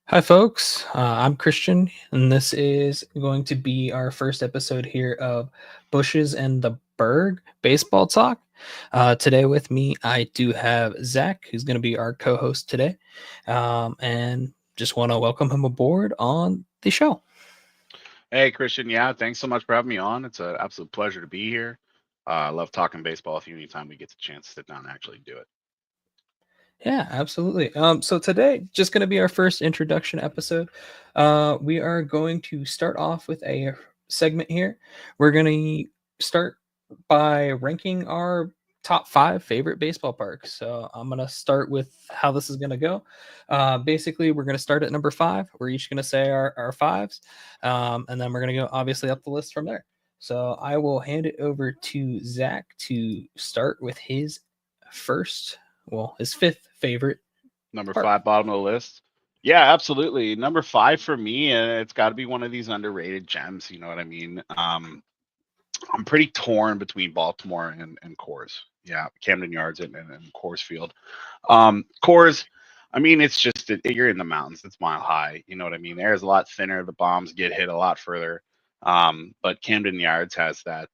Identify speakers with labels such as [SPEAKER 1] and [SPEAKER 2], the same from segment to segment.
[SPEAKER 1] Hi, folks. I'm Christian, and this is going to be our first episode here of Bushes and the Burgh Baseball Talk. Today, with me, I do have Zach, who's going to be our co host today. And just want to welcome him aboard on the show.
[SPEAKER 2] Hey, Christian. Yeah, thanks so much for having me on. It's an absolute pleasure to be here. I love talking baseball with you anytime we get the chance to sit down and actually do it.
[SPEAKER 1] Yeah, absolutely. So today, just going to be our first introduction episode. We are going to start off with a segment here. We're going to start by ranking our top 5 favorite baseball parks. So I'm going to start with how this is going to go. Basically, we're going to start at number 5. We're each going to say our fives, and then we're going to go obviously up the list from there. So I will hand it over to Zach to start with his his 5th favorite.
[SPEAKER 2] Number
[SPEAKER 1] park.
[SPEAKER 2] 5, bottom of the list. Yeah, absolutely. Number 5 for me, it's got to be one of these underrated gems. You know what I mean? I'm pretty torn between Baltimore and Coors. Yeah, Camden Yards and Coors Field. Coors, I mean, it's just you're in the mountains. It's mile high. You know what I mean? There's a lot thinner. The bombs get hit a lot further. But Camden Yards has that.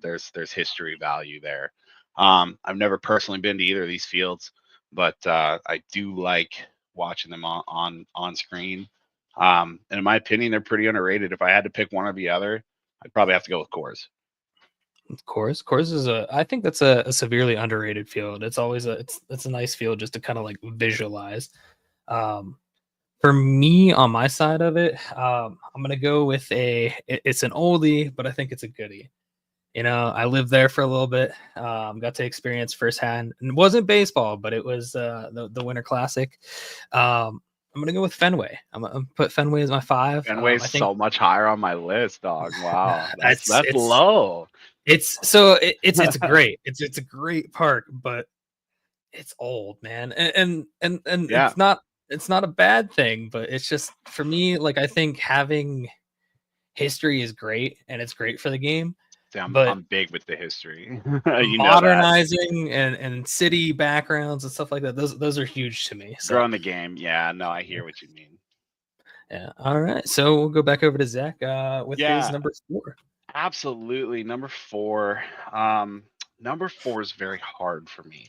[SPEAKER 2] There's history value there. I've never personally been to either of these fields, but I do like watching them on screen. And in my opinion, they're pretty underrated. If I had to pick one or the other, I'd probably have to go with Coors.
[SPEAKER 1] Coors is I think that's a severely underrated field. It's always it's a nice field just to kind of like visualize. Um, for me on my side of it, I'm gonna go with it's an oldie, but I think it's a goodie. You know, I lived there for a little bit. Got to experience firsthand. And it wasn't baseball, but it was the Winter Classic. I'm gonna go with Fenway. I'm gonna put Fenway as my 5.
[SPEAKER 2] Fenway's
[SPEAKER 1] I think
[SPEAKER 2] so much higher on my list, dog. Wow, that's
[SPEAKER 1] it's
[SPEAKER 2] low.
[SPEAKER 1] it's great. It's a great park, but it's old, man. And
[SPEAKER 2] Yeah,
[SPEAKER 1] it's not a bad thing, but it's just for me, like I think having history is great and it's great for the game.
[SPEAKER 2] see,
[SPEAKER 1] But
[SPEAKER 2] I'm big with the history. You know that.
[SPEAKER 1] modernizing and city backgrounds and stuff like that, those are huge to me. So
[SPEAKER 2] Growing the game. Yeah, no, I hear what you mean.
[SPEAKER 1] yeah. All right. So we'll go back over to Zach with his
[SPEAKER 2] Yeah,
[SPEAKER 1] number 4.
[SPEAKER 2] absolutely. Number 4. Number 4 is very hard for me.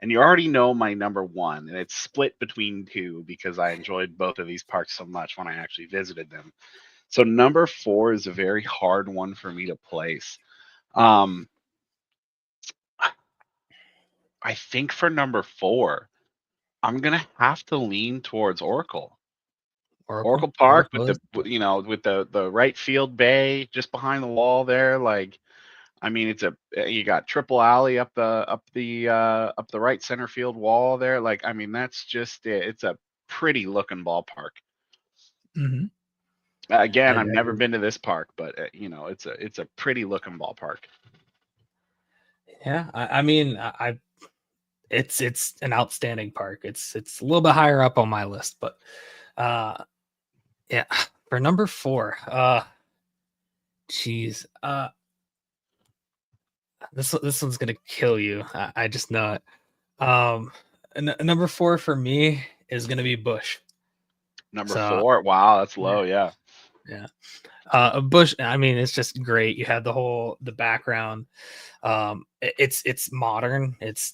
[SPEAKER 2] And you already know my number 1, and it's split between 2 because I enjoyed both of these parks so much when I actually visited them. So number 4 is a very hard one for me to place. Um, I think for number 4, I'm gonna have to lean towards Oracle. Oracle Park with
[SPEAKER 1] Oracle.
[SPEAKER 2] the right field bay just behind the wall there. Like, I mean, you got triple alley up the right center field wall there. Like, I mean, that's just it. It's a pretty looking ballpark.
[SPEAKER 1] Mm-hmm.
[SPEAKER 2] Again,
[SPEAKER 1] I
[SPEAKER 2] I've never
[SPEAKER 1] agree.
[SPEAKER 2] been to this park, but it's a pretty looking ballpark.
[SPEAKER 1] Yeah, I mean, it's an outstanding park. It's a little bit higher up on my list, but yeah, for number 4, geez, this one's gonna kill you. I just know it. Number 4 for me is gonna be Busch.
[SPEAKER 2] Number
[SPEAKER 1] So
[SPEAKER 2] 4, wow, that's
[SPEAKER 1] yeah,
[SPEAKER 2] low. Yeah,
[SPEAKER 1] yeah. Busch. I mean, it's just great. You had the background. It's modern. There's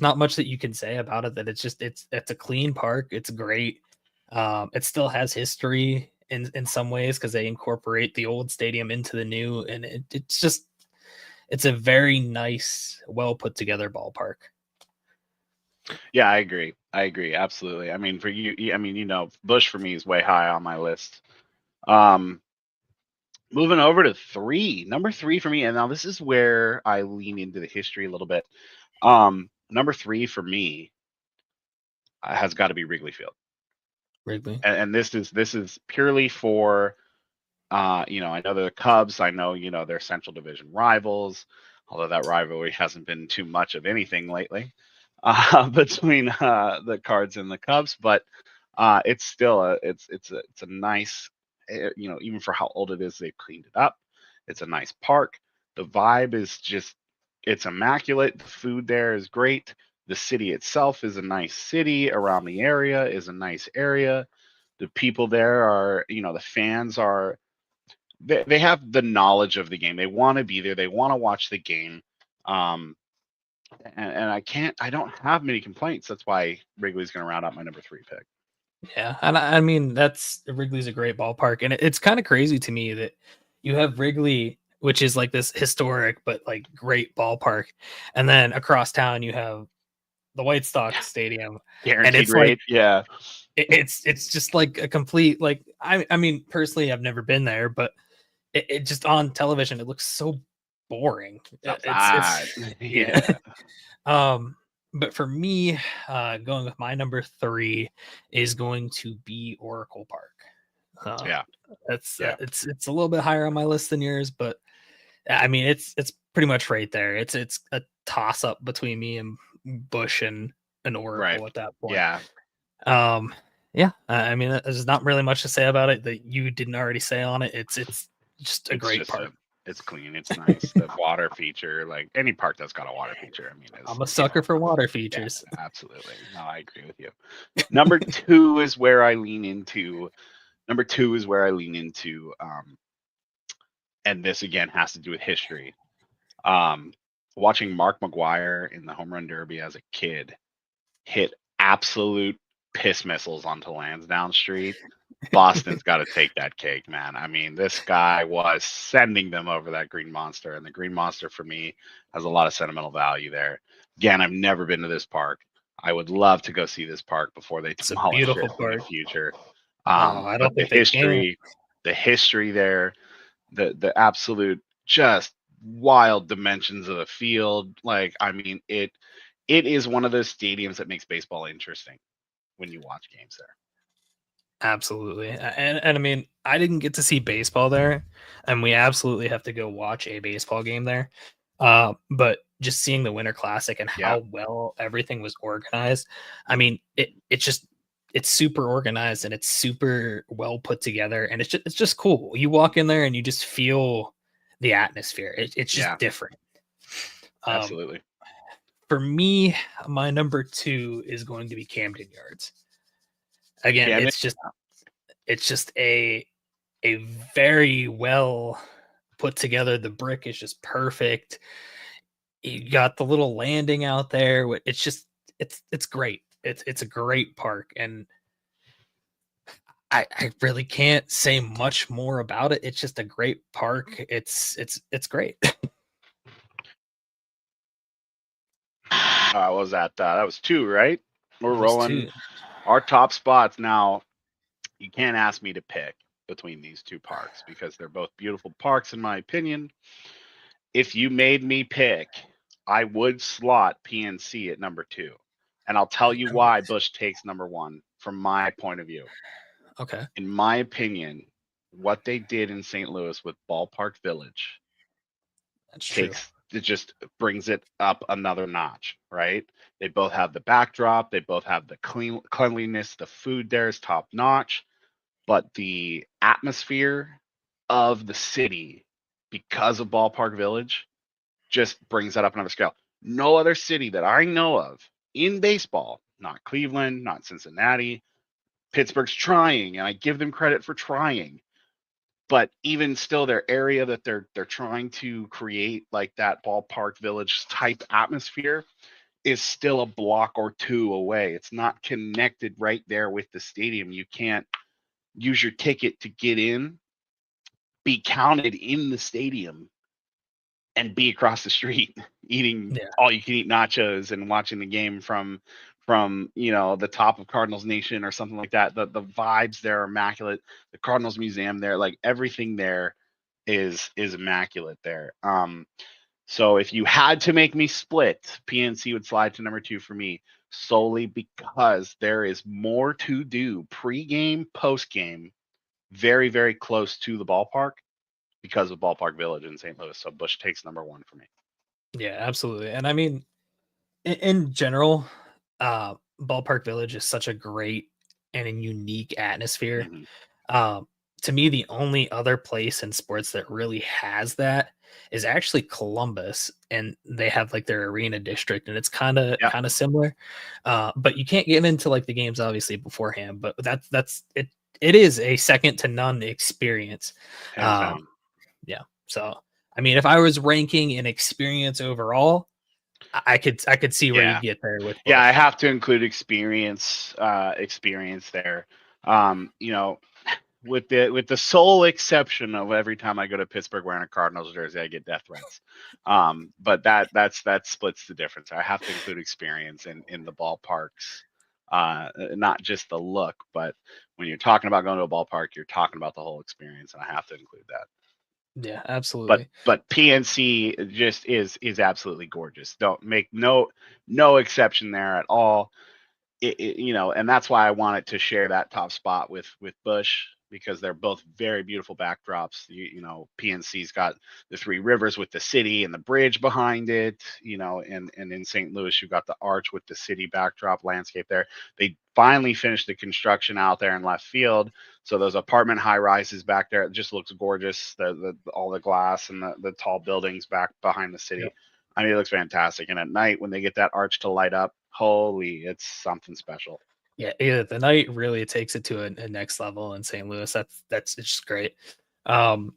[SPEAKER 1] not much that you can say about it. That it's a clean park. It's great. It still has history in some ways because they incorporate the old stadium into the new, and it's a very nice, well put together ballpark.
[SPEAKER 2] yeah, I agree, absolutely. I mean, for you, I mean, Bush for me is way high on my list. Um, Moving over to 3, number 3 for me, and now this is where I lean into the history a little bit. Number 3 for me has got to be Wrigley Field,
[SPEAKER 1] Wrigley.
[SPEAKER 2] and this is purely for I know they're the Cubs. I know, they're Central Division rivals, although that rivalry hasn't been too much of anything lately between the Cards and the Cubs. But it's still it's a nice, even for how old it is, they've cleaned it up. It's a nice park. The vibe is just, it's immaculate. The food there is great. The city itself is a nice city. Around the area is a nice area. The people there are, the fans are, they have the knowledge of the game. They want to be there. They want to watch the game. Um, and I don't have many complaints. That's why Wrigley's going to round out my number 3 pick.
[SPEAKER 1] Yeah, and I mean Wrigley's a great ballpark, and it's kind of crazy to me that you have Wrigley, which is like this historic but like great ballpark, and then across town you have the White Sox Stadium, and
[SPEAKER 2] Guaranteed
[SPEAKER 1] it's like
[SPEAKER 2] rate. Yeah.
[SPEAKER 1] it's just like a complete like I mean personally I've never been there, but it just on television it looks so boring. It's yeah.
[SPEAKER 2] Yeah.
[SPEAKER 1] But for me, going with my number 3 is going to be Oracle Park. Uh,
[SPEAKER 2] Yeah.
[SPEAKER 1] that's
[SPEAKER 2] Yeah.
[SPEAKER 1] it's a little bit higher on my list than yours, but I mean it's pretty much right there. It's a toss up between me and Busch and Oracle
[SPEAKER 2] Right.
[SPEAKER 1] at that point.
[SPEAKER 2] Yeah.
[SPEAKER 1] Yeah, I mean there's not really much to say about it that you didn't already say on it. It's just a great park.
[SPEAKER 2] It's clean. It's nice. The water feature, like any park that's got a water feature, I mean,
[SPEAKER 1] I'm a sucker for water
[SPEAKER 2] yeah,
[SPEAKER 1] features.
[SPEAKER 2] absolutely. No, I agree with you. Number 2 is where I lean into. Number 2 is where I lean into. And this again has to do with history. Watching Mark McGwire in the home run derby as a kid hit absolute piss missiles onto Lansdowne Street. Boston's got to take that cake, man. I mean, this guy was sending them over that Green Monster, and the Green Monster for me has a lot of sentimental value there. Again, I've never been to this park. I would love to go see this park before they
[SPEAKER 1] It's a
[SPEAKER 2] demolish it
[SPEAKER 1] beautiful
[SPEAKER 2] in the
[SPEAKER 1] park.
[SPEAKER 2] future.
[SPEAKER 1] I
[SPEAKER 2] But
[SPEAKER 1] don't think they can.
[SPEAKER 2] the history there, the absolute just wild dimensions of the field. Like, I mean, it is one of those stadiums that makes baseball interesting when you watch games there.
[SPEAKER 1] Absolutely. And I mean, I didn't get to see baseball there, and we absolutely have to go watch a baseball game there. But just seeing the Winter Classic and
[SPEAKER 2] Yeah.
[SPEAKER 1] how well everything was organized, I mean, it's super organized and it's super well put together, and it's just cool. You walk in there and you just feel the atmosphere. It's just different.
[SPEAKER 2] Absolutely.
[SPEAKER 1] For me, my number 2 is going to be Camden Yards. Again,
[SPEAKER 2] Camden?
[SPEAKER 1] it's just a very well put together. The brick is just perfect. You got the little landing out there. It's just it's great. It's a great park, and I really can't say much more about it. It's just a great park. It's great.
[SPEAKER 2] What was that? That was 2, right? We're
[SPEAKER 1] That was
[SPEAKER 2] rolling
[SPEAKER 1] 2.
[SPEAKER 2] our top spots. Now, you can't ask me to pick between these 2 parks because they're both beautiful parks, in my opinion. If you made me pick, I would slot PNC at number 2. And I'll tell you why Busch takes number 1 from my point of view.
[SPEAKER 1] Okay.
[SPEAKER 2] In my opinion, what they did in St. Louis with Ballpark Village
[SPEAKER 1] That's true.
[SPEAKER 2] it just brings it up another notch, right? They both have the backdrop, they both have the cleanliness, the food there is top notch, but the atmosphere of the city because of Ballpark Village just brings that up another scale. No other city that I know of in baseball, not Cleveland, not Cincinnati, Pittsburgh's trying, and I give them credit for trying, but even still their area that they're trying to create like that Ballpark Village type atmosphere is still a block or 2 away. It's not connected right there with the stadium. You can't use your ticket to get in, be counted in the stadium, and be across the street eating all you can eat nachos and watching the game from the top of Cardinals Nation or something like that. The vibes there are immaculate. The Cardinals Museum there, like everything there is immaculate there. So if you had to make me split, PNC would slide to number 2 for me, solely because there is more to do pre-game, post-game very, very close to the ballpark because of Ballpark Village in St. Louis. So Busch takes number one for me.
[SPEAKER 1] Yeah, absolutely. And I mean, in general, Ballpark Village is such a great and a unique atmosphere.
[SPEAKER 2] Hmm.
[SPEAKER 1] Um, to me, the only other place in sports that really has that is actually Columbus, and they have like their arena district, and it's
[SPEAKER 2] Yeah,
[SPEAKER 1] kind of similar. But you can't get into like the games obviously beforehand. But that's it. It is a second to none experience.
[SPEAKER 2] hands
[SPEAKER 1] Um,
[SPEAKER 2] down.
[SPEAKER 1] yeah. So I mean, if I was ranking an experience overall, I could see where you
[SPEAKER 2] Yeah.
[SPEAKER 1] get there with
[SPEAKER 2] Yeah, I
[SPEAKER 1] Bush.
[SPEAKER 2] have to include experience there. You know, with the sole exception of every time I go to Pittsburgh wearing a Cardinals jersey, I get death threats. But that splits the difference. I have to include experience in the ballparks, not just the look, but when you're talking about going to a ballpark, you're talking about the whole experience, and I have to include that.
[SPEAKER 1] Yeah,
[SPEAKER 2] But
[SPEAKER 1] absolutely.
[SPEAKER 2] PNC just is absolutely gorgeous. Don't make no exception there at all. And that's why I wanted to share that top spot with Busch, because they're both very beautiful backdrops. PNC's got the three rivers with the city and the bridge behind it. And in St. Louis, you've got the arch with the city backdrop landscape there. They finally finished the construction out there in left field, so those apartment high rises back there, it just looks gorgeous. The all the glass and the tall buildings back behind the city.
[SPEAKER 1] Yep.
[SPEAKER 2] I mean, it looks fantastic. And at night, when they get that arch to light up, holy, it's something special.
[SPEAKER 1] Yeah, the night really takes it to a next level in St. Louis. That's it's just great. Um,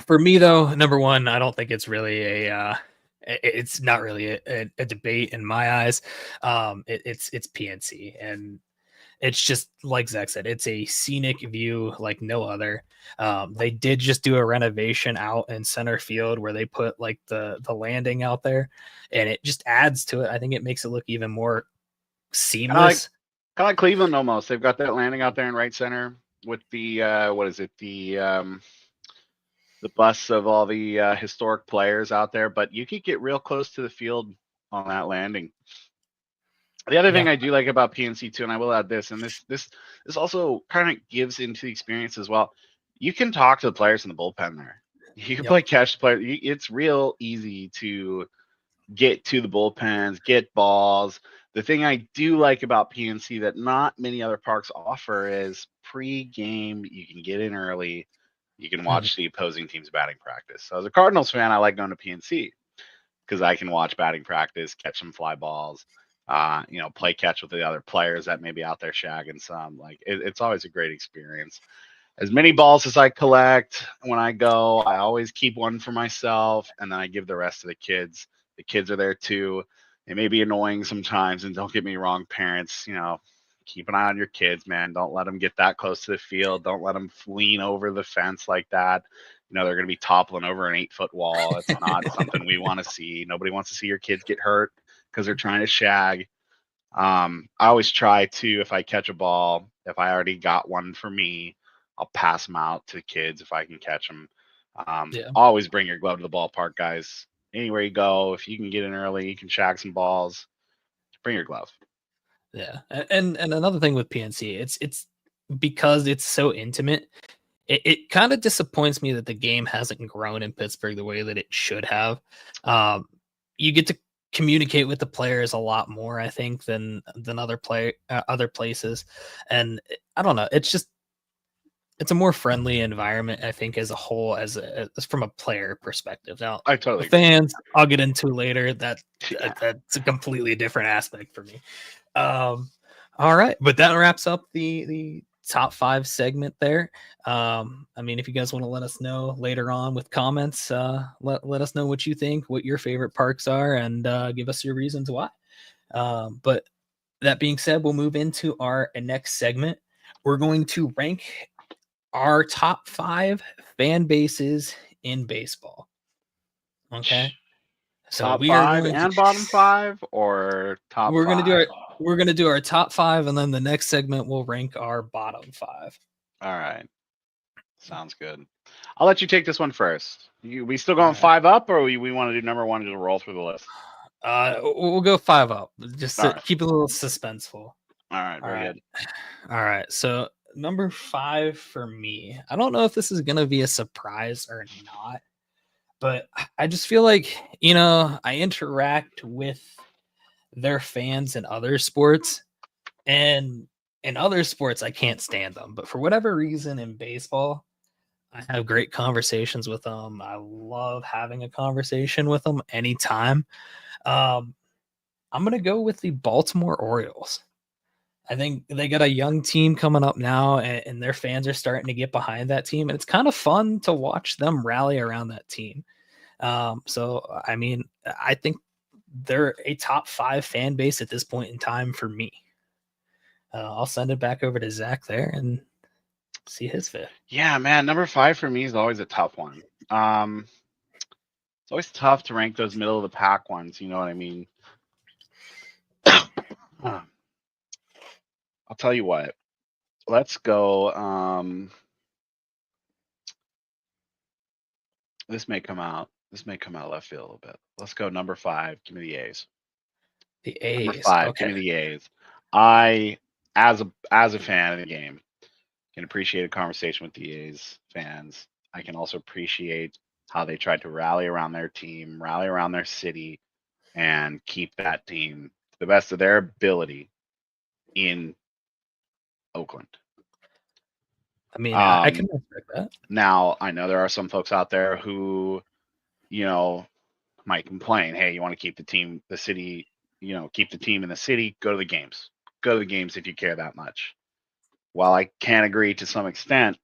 [SPEAKER 1] for me though, number one, I don't think it's really it's not really a debate in my eyes. It's PNC, and it's just like Zach said, it's a scenic view like no other. They did just do a renovation out in center field where they put like the landing out there, and it just adds to it. I think it makes it look even more
[SPEAKER 2] Kind of like
[SPEAKER 1] seamless.
[SPEAKER 2] kind of like Cleveland almost. They've got that landing out there in right center with the what is it, the bus of all the historic players out there. But you could get real close to the field on that landing. The other thing
[SPEAKER 1] Yeah.
[SPEAKER 2] I do like about PNC too, and I will add this, and this also kind of gives into the experience as well. You can talk to the players in the bullpen there. You can
[SPEAKER 1] Yep.
[SPEAKER 2] play catch the player. It's real easy to get to the bullpens, get balls. The thing I do like about PNC that not many other parks offer is pre-game. You can get in early. You can
[SPEAKER 1] Mhm.
[SPEAKER 2] watch the opposing team's batting practice. So as a Cardinals fan, I like going to PNC because I can watch batting practice, catch some fly balls, play catch with the other players that may be out there shagging some. Like it's always a great experience. As many balls as I collect when I go, I always keep one for myself, and then I give the rest to the kids. The kids are there too. It may be annoying sometimes, and don't get me wrong, parents, keep an eye on your kids, man. Don't let them get that close to the field. Don't let them lean over the fence like that. They're going to be toppling over an 8-foot wall. It's not something we want to see. Nobody wants to see your kids get hurt because they're trying to shag. I always try to, if I catch a ball, if I already got one for me, I'll pass them out to kids if I can catch them.
[SPEAKER 1] Yeah.
[SPEAKER 2] Always bring your glove to the ballpark, guys. Anywhere you go, if you can get in early, you can shag some balls. Bring your glove.
[SPEAKER 1] Yeah. And another thing with PNC, it's because it's so intimate. It kind of disappoints me that the game hasn't grown in Pittsburgh the way that it should have. Um, you get to communicate with the players a lot more, I think, than other places, and I don't know. It's a more friendly environment, I think, as a whole, as from a player perspective. Now,
[SPEAKER 2] I
[SPEAKER 1] the
[SPEAKER 2] totally agree.
[SPEAKER 1] fans, I'll get into later.
[SPEAKER 2] Yeah.
[SPEAKER 1] That's a completely different aspect for me. Um, all right, but that wraps up the top five segment there. I mean, if you guys want to let us know later on with comments, let us know what you think, what your favorite parks are, and give us your reasons why. But that being said, we'll move into our next segment. We're going to rank our top five fan bases in baseball. Okay. So
[SPEAKER 2] Top
[SPEAKER 1] we are
[SPEAKER 2] five
[SPEAKER 1] going to
[SPEAKER 2] and bottom five, or top
[SPEAKER 1] we're gonna do
[SPEAKER 2] five?
[SPEAKER 1] our top five, and then the next segment we'll rank our bottom five.
[SPEAKER 2] All right. Sounds good. I'll let you take this one first. We still
[SPEAKER 1] All
[SPEAKER 2] going
[SPEAKER 1] right.
[SPEAKER 2] five up, or we want to do number one and just roll through the list?
[SPEAKER 1] We'll go five up, just
[SPEAKER 2] All
[SPEAKER 1] to
[SPEAKER 2] right.
[SPEAKER 1] keep it a little suspenseful.
[SPEAKER 2] All right.
[SPEAKER 1] All
[SPEAKER 2] Very
[SPEAKER 1] right.
[SPEAKER 2] good.
[SPEAKER 1] All right. So number 5 for me. I don't know if this is gonna be a surprise or not, but I just feel like, I interact with their fans in other sports, and in other sports, I can't stand them. But for whatever reason, in baseball, I have great conversations with them. I love having a conversation with them anytime. Um, I'm gonna go with the Baltimore Orioles. I think they got a young team coming up now, and their fans are starting to get behind that team, and it's kind of fun to watch them rally around that team. So I mean, I think they're a top 5 fan base at this point in time for me. I'll send it back over to Zach there and see his fifth.
[SPEAKER 2] Yeah, man, number 5 for me is always a tough one. It's always tough to rank those middle of the pack ones. You know what I mean? I'll tell you what. Let's go. This may come out. This may come out left field a little bit. Let's go number 5. Give me the A's.
[SPEAKER 1] The
[SPEAKER 2] Number
[SPEAKER 1] A's.
[SPEAKER 2] 5. Give
[SPEAKER 1] Okay.
[SPEAKER 2] me the A's. I, as a fan of the game, can appreciate a conversation with the A's fans. I can also appreciate how they tried to rally around their team, rally around their city, and keep that team to the best of their ability in Oakland.
[SPEAKER 1] I mean, I can respect that.
[SPEAKER 2] Now, I know there are some folks out there who, you know, might complain, hey, you want to keep the team, the city, keep the team in the city, go to the games. Go to the games if you care that much. While I can agree to some extent,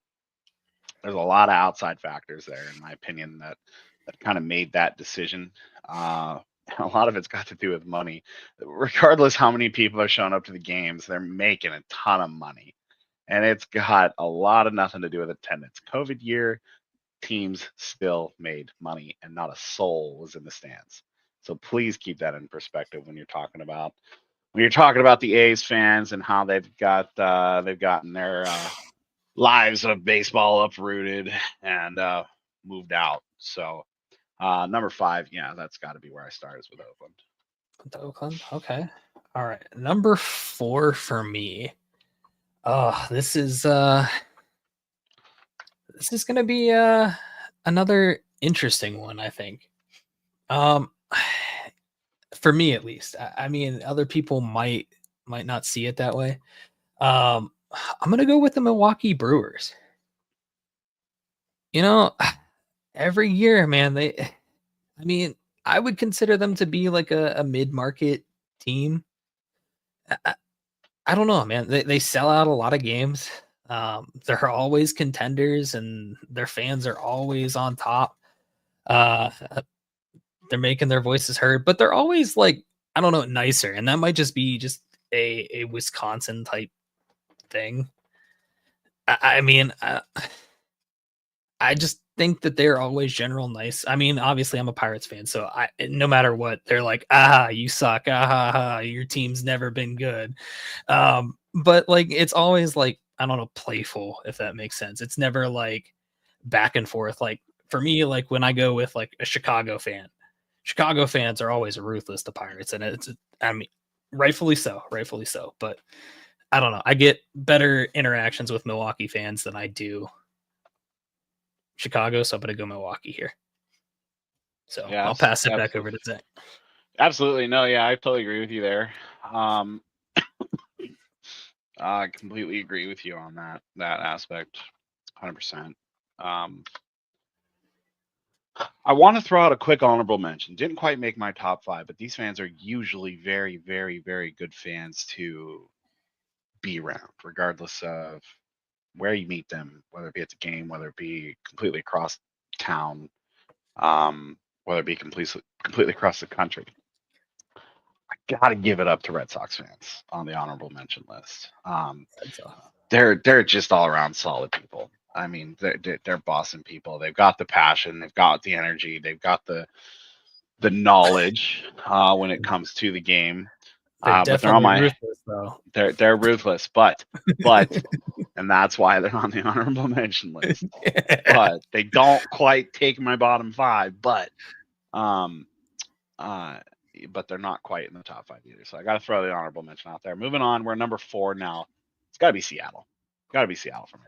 [SPEAKER 2] there's a lot of outside factors there, in my opinion, that kind of made that decision. A lot of it's got to do with money. Regardless how many people are showing up to the games, they're making a ton of money, and it's got a lot of nothing to do with attendance. COVID year, teams still made money, and not a soul was in the stands. So please keep that in perspective when you're talking about the A's fans and how they've gotten their lives of baseball uprooted and moved out. So number 5, yeah, that's got to be where I start, is with Oakland.
[SPEAKER 1] With Oakland. Okay. All right. Number 4 for me. Oh, this is gonna be another interesting one, I think. Um for me at least. I mean, other people might not see it that way. Um, I'm gonna go with the Milwaukee Brewers. You know, every year, man, I mean, I would consider them to be like a mid-market team. I, I I don't know, man. They sell out a lot of games. They're always contenders, and their fans are always on top. Uh, they're making their voices heard, but they're always like, I don't know, nicer, and that might just be just a Wisconsin type thing. I mean, I just think that they're always general nice. I mean, obviously, I'm a Pirates fan, so no matter what, they're like, ah, you suck, your team's never been good. But like, it's always like, I don't know, playful, if that makes sense. It's never like back and forth. Like for me, like when I go with like a Chicago fans are always ruthless to Pirates, and I mean, rightfully so. But I don't know. I get better interactions with Milwaukee fans than I do Chicago, so I'm gonna go Milwaukee here. So I'll
[SPEAKER 2] Yes,
[SPEAKER 1] pass it back over
[SPEAKER 2] absolutely.
[SPEAKER 1] to Zach.
[SPEAKER 2] Absolutely. No, yeah, I totally agree with you there. I completely agree with you on that aspect, 100%. Um, I want to throw out a quick honorable mention. Didn't quite make my top 5, but these fans are usually very, very, very good fans to be around, regardless of where you meet them, whether it be at the game, whether it be completely across town, whether it be completely across the country. I got to give it up to Red Sox fans on the honorable mention list.
[SPEAKER 1] So,
[SPEAKER 2] They're just all around solid people. I mean, they're Boston people. They've got the passion, they've got the energy, they've got the knowledge when it comes to the game.
[SPEAKER 1] they're
[SPEAKER 2] But they're on
[SPEAKER 1] definitely
[SPEAKER 2] my
[SPEAKER 1] ruthless, though.
[SPEAKER 2] they're ruthless, but and that's why they're on the honorable mention list. But they don't quite take my bottom 5, um uh but they're not quite in the top 5 either. So I got to throw the honorable mention out there. Moving on, we're number 4 now. It's got to be Seattle. Got to be Seattle for me.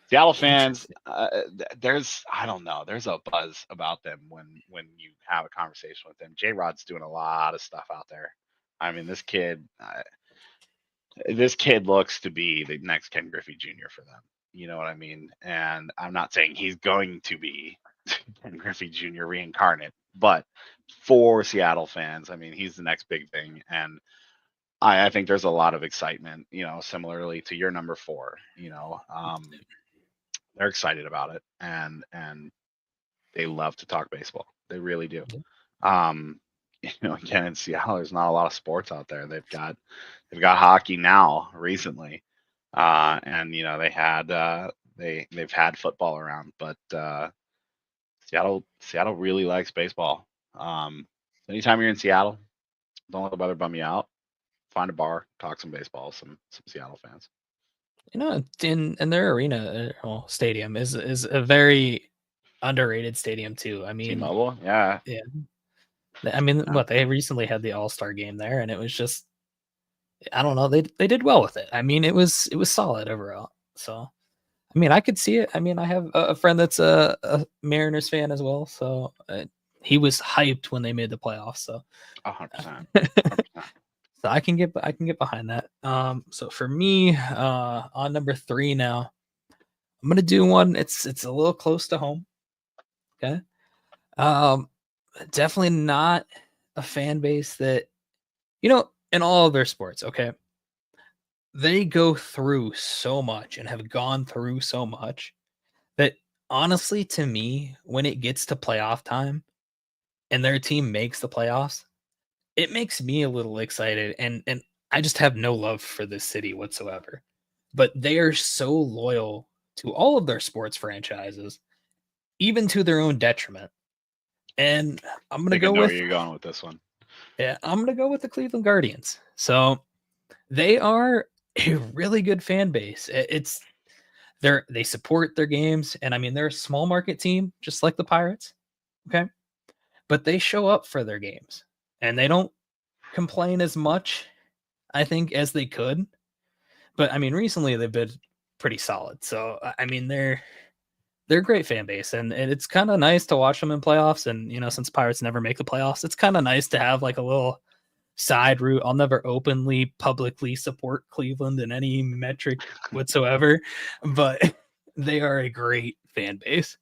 [SPEAKER 2] Seattle fans,
[SPEAKER 1] Interesting.
[SPEAKER 2] I don't know, there's a buzz about them when you have a conversation with them. J Rod's doing a lot of stuff out there. I mean, this kid looks to be the next Ken Griffey Jr. for them. You know what I mean? And I'm not saying he's going to be Ken Griffey Jr. reincarnate, but for Seattle fans, I mean, he's the next big thing. And I think there's a lot of excitement, similarly to your number four, they're excited about it and they love to talk baseball. They really do. Um, again in Seattle, there's not a lot of sports out there. They've got hockey now recently, and they've had football around, but Seattle really likes baseball. Anytime you're in Seattle, don't let the weather bum you out. Find a bar, talk some baseball, some Seattle fans.
[SPEAKER 1] In their arena, stadium is a very underrated stadium too. I mean,
[SPEAKER 2] T-Mobile, yeah,
[SPEAKER 1] yeah. I mean, what they
[SPEAKER 2] absolutely.
[SPEAKER 1] recently had the All-Star game there, and it was just I don't know, they did well with it. I mean, it was solid overall. So, I mean, I could see it. I mean, I have a friend that's a Mariners fan as well, so he was hyped when they made the playoffs. So,
[SPEAKER 2] 100%,
[SPEAKER 1] so
[SPEAKER 2] 100%.
[SPEAKER 1] I can get behind that. So for me, on number 3 now, I'm gonna do one. It's a little close to home. Okay. Um, Definitely not a fan base that in all of their sports. Okay, they go through so much and have gone through so much that honestly, to me, when it gets to playoff time and their team makes the playoffs, it makes me a little excited, and I just have no love for this city whatsoever. But they are so loyal to all of their sports franchises, even to their own detriment. And I'm
[SPEAKER 2] I
[SPEAKER 1] gonna
[SPEAKER 2] think I
[SPEAKER 1] go
[SPEAKER 2] know where
[SPEAKER 1] with
[SPEAKER 2] you're going with this one.
[SPEAKER 1] yeah, I'm gonna go with the Cleveland Guardians. So they are a really good fan base. They support their games, and I mean they're a small market team, just like the Pirates. Okay, but they show up for their games, and they don't complain as much, I think, as they could. But I mean, recently they've been pretty solid. So I mean, they're a great fan base, and it's kind of nice to watch them in playoffs. And since Pirates never make the playoffs, it's kind of nice to have like a little side route. I'll never openly, publicly support Cleveland in any metric whatsoever, but they are a great fan base.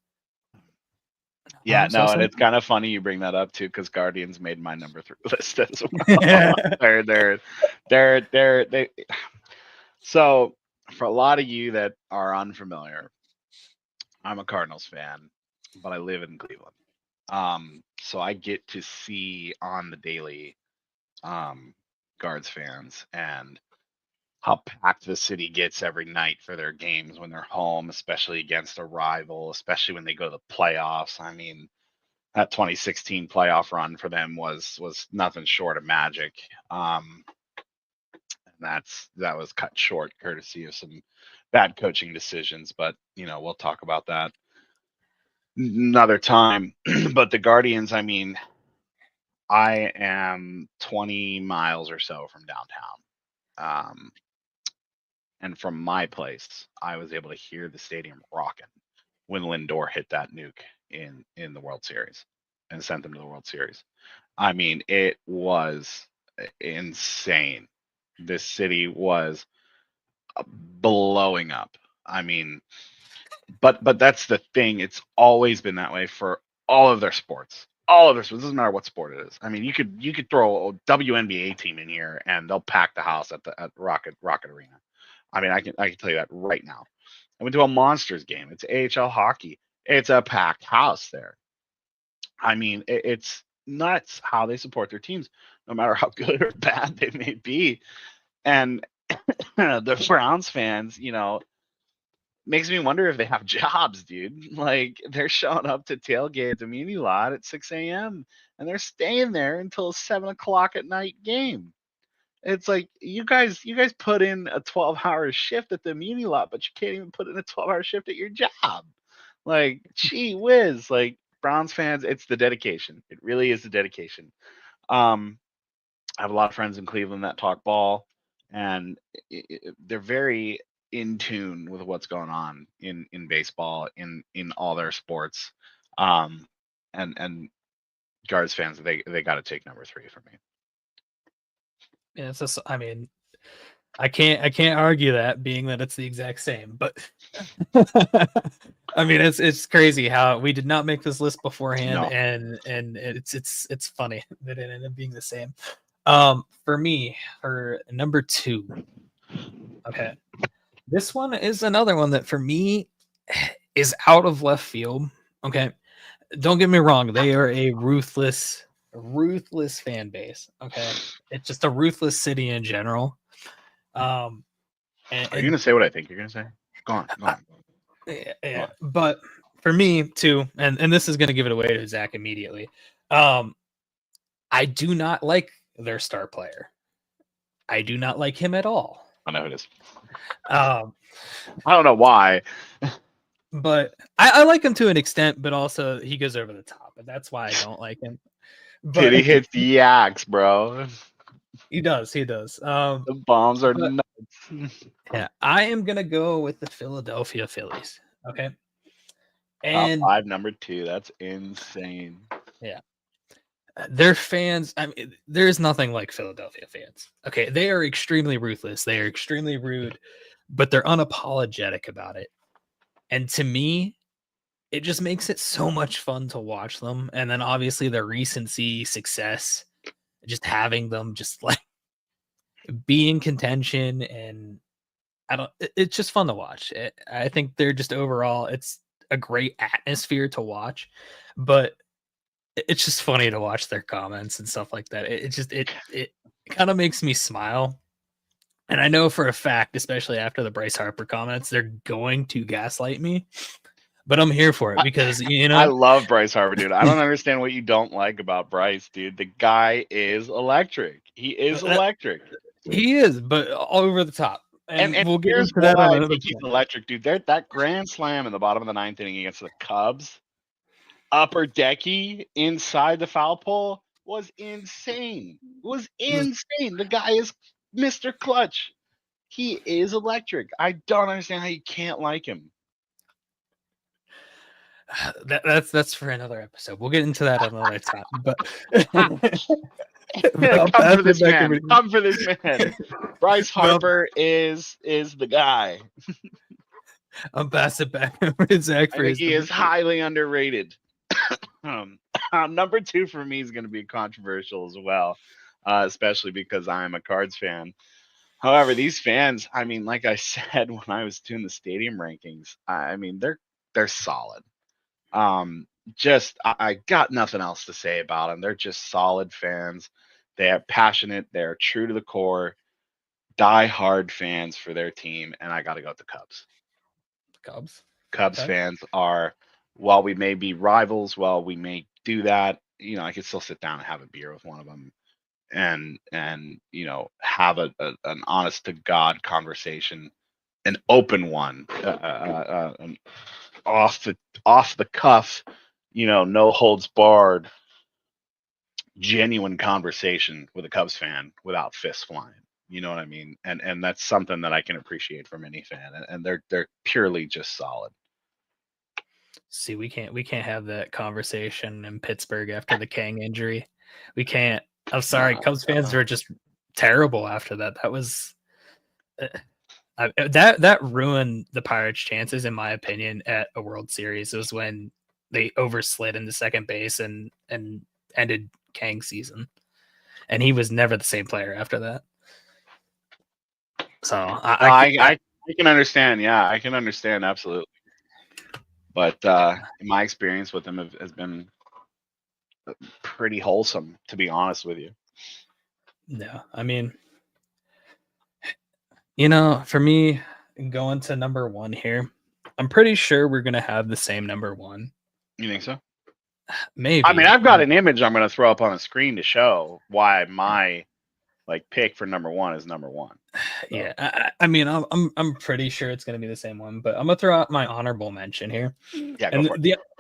[SPEAKER 2] Yeah,
[SPEAKER 1] So
[SPEAKER 2] no, and
[SPEAKER 1] some
[SPEAKER 2] it's kind of funny you bring that up too, because Guardians made my number three list as well.
[SPEAKER 1] yeah.
[SPEAKER 2] They. So for a lot of you that are unfamiliar, I'm a Cardinals fan, but I live in Cleveland. So I get to see on the daily, um, Guards fans and how packed the city gets every night for their games when they're home, especially against a rival, especially when they go to the playoffs. I mean, that 2016 playoff run for them was nothing short of magic. And that was cut short courtesy of some bad coaching decisions, but we'll talk about that another time. But the Guardians, I mean, I am 20 miles or so from downtown. Um, and from my place, I was able to hear the stadium rocking when Lindor hit that nuke in the World Series and sent them to the World Series. I mean, it was insane. This city was blowing up. I mean, but that's the thing. It's always been that way for all of their sports. All of their sports. It doesn't matter what sport it is. I mean, you could throw a WNBA team in here and they'll pack the house at Rocket Arena. I mean, I can tell you that right now. I went to a Monsters game. It's AHL hockey. It's a packed house there. I mean, it's nuts how they support their teams, no matter how good or bad they may be. And the Browns fans, makes me wonder if they have jobs, dude. Like they're showing up to tailgate at the Muni lot at 6 a.m. and they're staying there until 7 o'clock at night game. It's like you guys put in a 12-hour shift at the Muni lot, but you can't even put in a 12-hour shift at your job. Like, gee whiz, like Browns fans, it's the dedication. It really is the dedication. Um, I have a lot of friends in Cleveland that talk ball, and they're very in tune with what's going on in baseball, in all their sports. And Guards fans, they got to take number 3 for me.
[SPEAKER 1] Yeah, it's just, I mean, I can't argue that, being that it's the exact same, but I mean, it's crazy how we did not make this list beforehand,
[SPEAKER 2] No.
[SPEAKER 1] and it's funny that it ended up being the same. For me, for number 2, okay, this one is another one that for me is out of left field. Okay, don't get me wrong, they are a ruthless fan base. Okay, it's just a ruthless city in general. Um,
[SPEAKER 2] Are you gonna say what I think you're gonna say? Go on, go on.
[SPEAKER 1] yeah, but for me too, and this is going to give it away to Zach immediately. I do not like their star player. I do not like him at all.
[SPEAKER 2] I know who it is.
[SPEAKER 1] Um,
[SPEAKER 2] I don't know why.
[SPEAKER 1] but I like him to an extent, but also he goes over the top, and that's why I don't like him.
[SPEAKER 2] Dude, he
[SPEAKER 1] But
[SPEAKER 2] hits yaks, bro.
[SPEAKER 1] he does.
[SPEAKER 2] The bombs are
[SPEAKER 1] but
[SPEAKER 2] nuts.
[SPEAKER 1] yeah, I am gonna go with the Philadelphia Phillies. Okay,
[SPEAKER 2] Top
[SPEAKER 1] and
[SPEAKER 2] 5, number 2. That's insane.
[SPEAKER 1] yeah, their fans, I mean, there's nothing like Philadelphia fans. Okay, they are extremely ruthless, they are extremely rude, but they're unapologetic about it. And to me, it just makes it so much fun to watch them. And then obviously the recency success, just having them just like be in contention, and it's just fun to watch. I think they're just overall, it's a great atmosphere to watch, but it's just funny to watch their comments and stuff like that. It kind of makes me smile. And I know for a fact, especially after the Bryce Harper comments, they're going to gaslight me. But I'm here for it because
[SPEAKER 2] I love Bryce Harper, dude. I don't understand what you don't like about Bryce, dude. The guy is electric. He is electric.
[SPEAKER 1] He is, but all over the top. And we'll get
[SPEAKER 2] here's
[SPEAKER 1] into that
[SPEAKER 2] why
[SPEAKER 1] on
[SPEAKER 2] I
[SPEAKER 1] another
[SPEAKER 2] think he's
[SPEAKER 1] point.
[SPEAKER 2] electric, dude. That grand slam in the bottom of the 9th inning against the Cubs, upper decky inside the foul pole, was insane. The guy is Mr. Clutch. He is electric. I don't understand how you can't like him.
[SPEAKER 1] That's for another episode. We'll get into that another time. But
[SPEAKER 2] Come for this man. Come for this man. Bryce Harper is the guy.
[SPEAKER 1] I'll pass it back over to Zach for
[SPEAKER 2] I think
[SPEAKER 1] his.
[SPEAKER 2] he is highly underrated. Number 2 for me is going to be controversial as well, especially because I'm a Cards fan. However, these fans, I mean, like I said when I was doing the stadium rankings, I mean they're solid. I got nothing else to say about them. They're just solid fans. They are passionate. They're true to the core, die-hard fans for their team, and I got to go with the Cubs. Cubs
[SPEAKER 1] Okay.
[SPEAKER 2] fans are, while we may be rivals, while we may do that, I could still sit down and have a beer with one of them, and have an honest to God conversation, an open one, an off the cuff, no holds barred, genuine conversation with a Cubs fan without fists flying. You know what I mean? And that's something that I can appreciate from any fan, and they're purely just solid.
[SPEAKER 1] See, we can't have that conversation in Pittsburgh after the Kang injury. We can't. I'm sorry, Cubs fans were just terrible after that. That was that ruined the Pirates' chances, in my opinion, at a World Series. It was when they overslid into second base and ended Kang's season, and he was never the same player after that. So
[SPEAKER 2] I can understand. Yeah, I can understand absolutely. But my experience with him has been pretty wholesome, to be honest with you.
[SPEAKER 1] No, I mean, for me, going to number 1 here, I'm pretty sure we're gonna have the same number 1.
[SPEAKER 2] You think so?
[SPEAKER 1] Maybe.
[SPEAKER 2] I mean, I've got an image I'm going to throw up on the screen to show why my pick for number 1 is number 1. So.
[SPEAKER 1] Yeah, I mean, I'm pretty sure it's going to be the same one, but I'm gonna throw out my honorable mention here.
[SPEAKER 2] Yeah,
[SPEAKER 1] and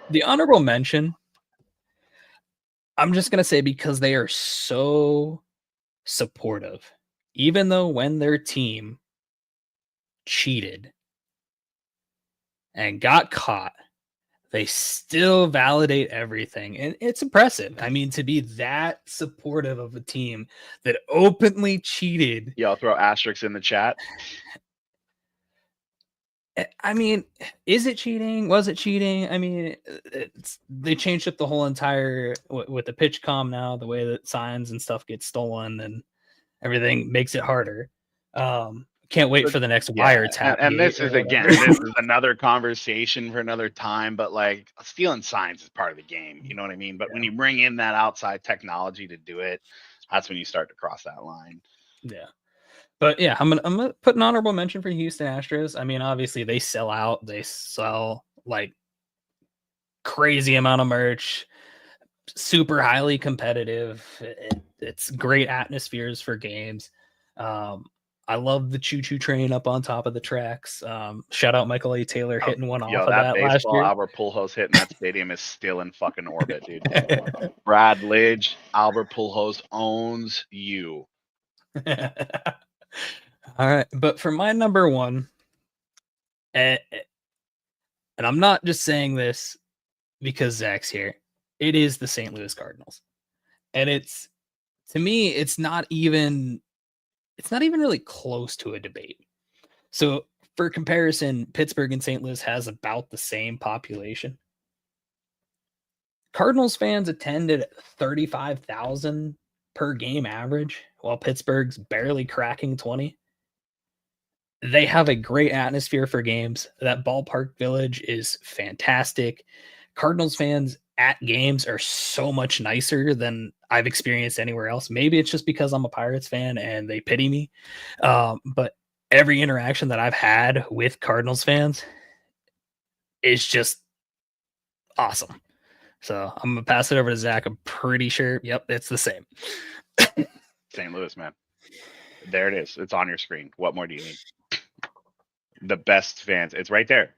[SPEAKER 1] the honorable mention, I'm just gonna say, because they are so supportive, even though when their team cheated and got caught, they still validate everything. And it's impressive. I mean, to be that supportive of a team that openly cheated.
[SPEAKER 2] Yeah, I'll throw asterisks in the chat.
[SPEAKER 1] I mean, is it cheating? Was it cheating? I mean, they changed up the whole entire with the pitch comm now, the way that signs and stuff get stolen and everything makes it harder. Can't wait for the next wiretap.
[SPEAKER 2] And this is this is another conversation for another time. But like, stealing signs is part of the game. You know what I mean? But when you bring in that outside technology to do it, that's when you start to cross that line.
[SPEAKER 1] Yeah. But yeah, I'm gonna put an honorable mention for Houston Astros. I mean, obviously they sell out. They sell like crazy amount of merch, super highly competitive. It's great atmospheres for games. I love the choo-choo train up on top of the tracks. Shout out Michael A. Taylor hitting one off of that last year.
[SPEAKER 2] Albert Pujols hitting that stadium is still in fucking orbit, dude. Brad Lidge, Albert Pujols owns you.
[SPEAKER 1] All right, but for my number one, and I'm not just saying this because Zach's here, it is the St. Louis Cardinals. And it's, to me, it's not even really close to a debate. So for comparison, Pittsburgh and St. Louis has about the same population. Cardinals fans attended 35,000 per game average, while Pittsburgh's barely cracking 20. They have a great atmosphere for games. That ballpark village is fantastic. Cardinals fans at games are so much nicer than I've experienced anywhere else. Maybe it's just because I'm a Pirates fan and they pity me. But every interaction that I've had with Cardinals fans is just awesome. So I'm going to pass it over to Zach. I'm pretty sure. Yep, it's the same.
[SPEAKER 2] St. Louis, man. There it is. It's on your screen. What more do you need? The best fans. It's right there.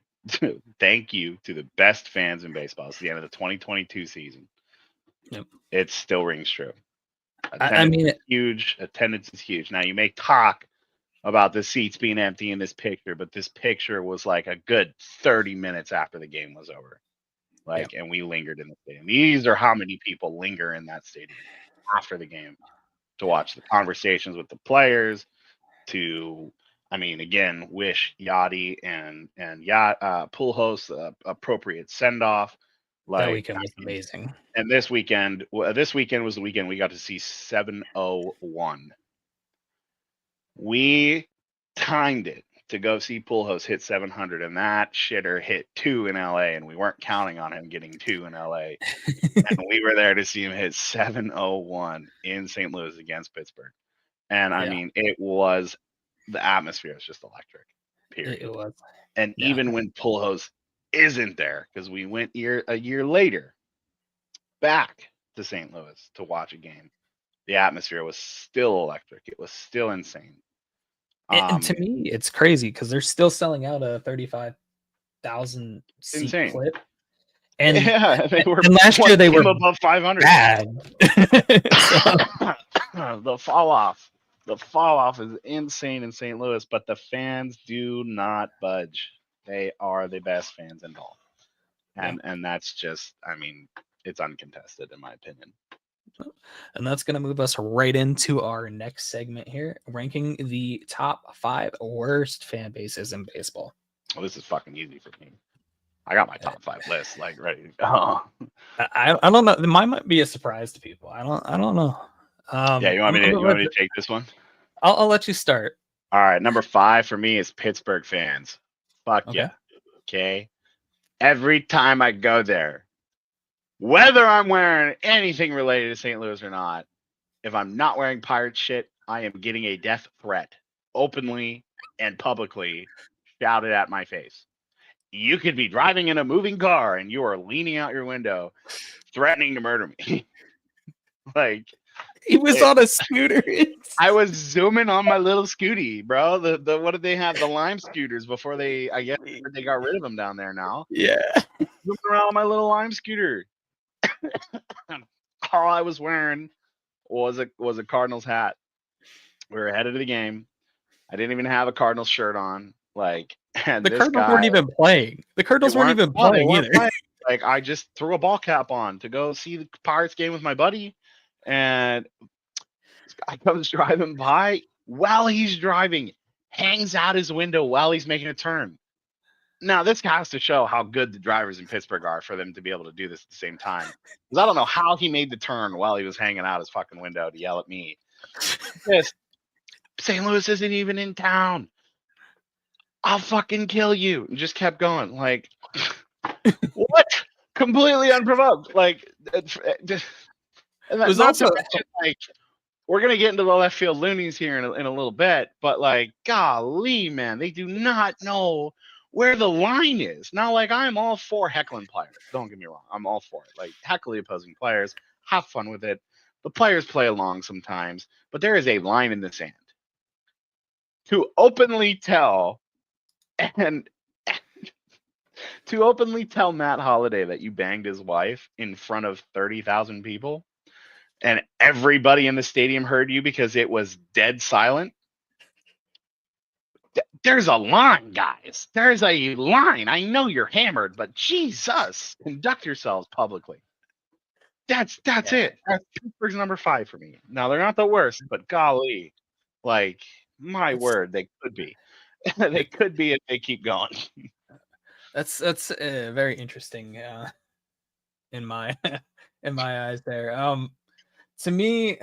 [SPEAKER 2] Thank you to the best fans in baseball. It's the end of the 2022 season.
[SPEAKER 1] Yep.
[SPEAKER 2] It still rings true.
[SPEAKER 1] I mean,
[SPEAKER 2] huge. Attendance is huge. Now, you may talk about the seats being empty in this picture, but this picture was like a good 30 minutes after the game was over. And we lingered in the stadium. These are how many people linger in that stadium after the game to watch the conversations with the players, to, I mean, again, wish Yachty and Pujols appropriate send off.
[SPEAKER 1] That weekend was amazing.
[SPEAKER 2] And this weekend was the weekend we got to see 701. We timed it to go see Pujols hit 700, and that shitter hit 2 in LA, and we weren't counting on him getting 2 in LA. And we were there to see him hit 701 in St. Louis against Pittsburgh. And I mean, it was, the atmosphere is just electric. Period.
[SPEAKER 1] It was.
[SPEAKER 2] And even when Pujols isn't there, because we went a year later back to St. Louis to watch a game, the atmosphere was still electric. It was still insane.
[SPEAKER 1] And to me, it's crazy because they're still selling out a 35,000 seat clip. And
[SPEAKER 2] they were.
[SPEAKER 1] And last year they were
[SPEAKER 2] above 500.
[SPEAKER 1] Bad.
[SPEAKER 2] The fall off is insane in St. Louis, but the fans do not budge. They are the best fans involved, and that's just, I mean, it's uncontested in my opinion.
[SPEAKER 1] And that's going to move us right into our next segment here, ranking the top 5 worst fan bases in baseball.
[SPEAKER 2] Well, this is fucking easy for me. I got my top 5 list ready to go.
[SPEAKER 1] I don't know. Mine might be a surprise to people. I don't know.
[SPEAKER 2] Yeah, you want me to take this one?
[SPEAKER 1] I'll let you start.
[SPEAKER 2] All right, number 5 for me is Pittsburgh fans. Fuck yeah. Okay. Every time I go there, whether I'm wearing anything related to St. Louis or not, if I'm not wearing pirate shit, I am getting a death threat openly and publicly shouted at my face. You could be driving in a moving car and you are leaning out your window threatening to murder me.
[SPEAKER 1] He was on a scooter.
[SPEAKER 2] I was zooming on my little scooty, bro. The what did they have? The Lime scooters before they got rid of them down there now.
[SPEAKER 1] Yeah.
[SPEAKER 2] Zooming around on my little Lime scooter. All I was wearing was a Cardinals hat. We were headed to the game. I didn't even have a Cardinals shirt on. Like, and
[SPEAKER 1] The
[SPEAKER 2] this
[SPEAKER 1] Cardinals
[SPEAKER 2] guy,
[SPEAKER 1] weren't even playing. The Cardinals weren't even
[SPEAKER 2] they
[SPEAKER 1] playing
[SPEAKER 2] weren't
[SPEAKER 1] either.
[SPEAKER 2] playing. Like, I just threw a ball cap on to go see the Pirates game with my buddy, and this guy comes driving by. While he's driving, hangs out his window while he's making a turn. Now, this has to show how good the drivers in Pittsburgh are for them to be able to do this at the same time. Because I don't know how he made the turn while he was hanging out his fucking window to yell at me. This St. Louis isn't even in town. I'll fucking kill you. And just kept going. Like, what? Completely unprovoked. Like, and
[SPEAKER 1] It was
[SPEAKER 2] not to
[SPEAKER 1] also
[SPEAKER 2] mention, like, we're gonna get into the left field loonies here in a little bit, but like, golly, man, they do not know where the line is. Now, like, I'm all for heckling players. Don't get me wrong, I'm all for it. Like, heckle the opposing players, have fun with it. The players play along sometimes, but there is a line in the sand. To openly tell and to openly tell Matt Holliday that you banged his wife in front of 30,000 people and everybody in the stadium heard you because it was dead silent. There's a line, guys. There's a line. I know you're hammered, but Jesus, conduct yourselves publicly. That's it. That's Pittsburgh's number 5 for me. Now, they're not the worst, but golly, like, my word, they could be. They could be if they keep going.
[SPEAKER 1] that's very interesting in my in my eyes there. To me,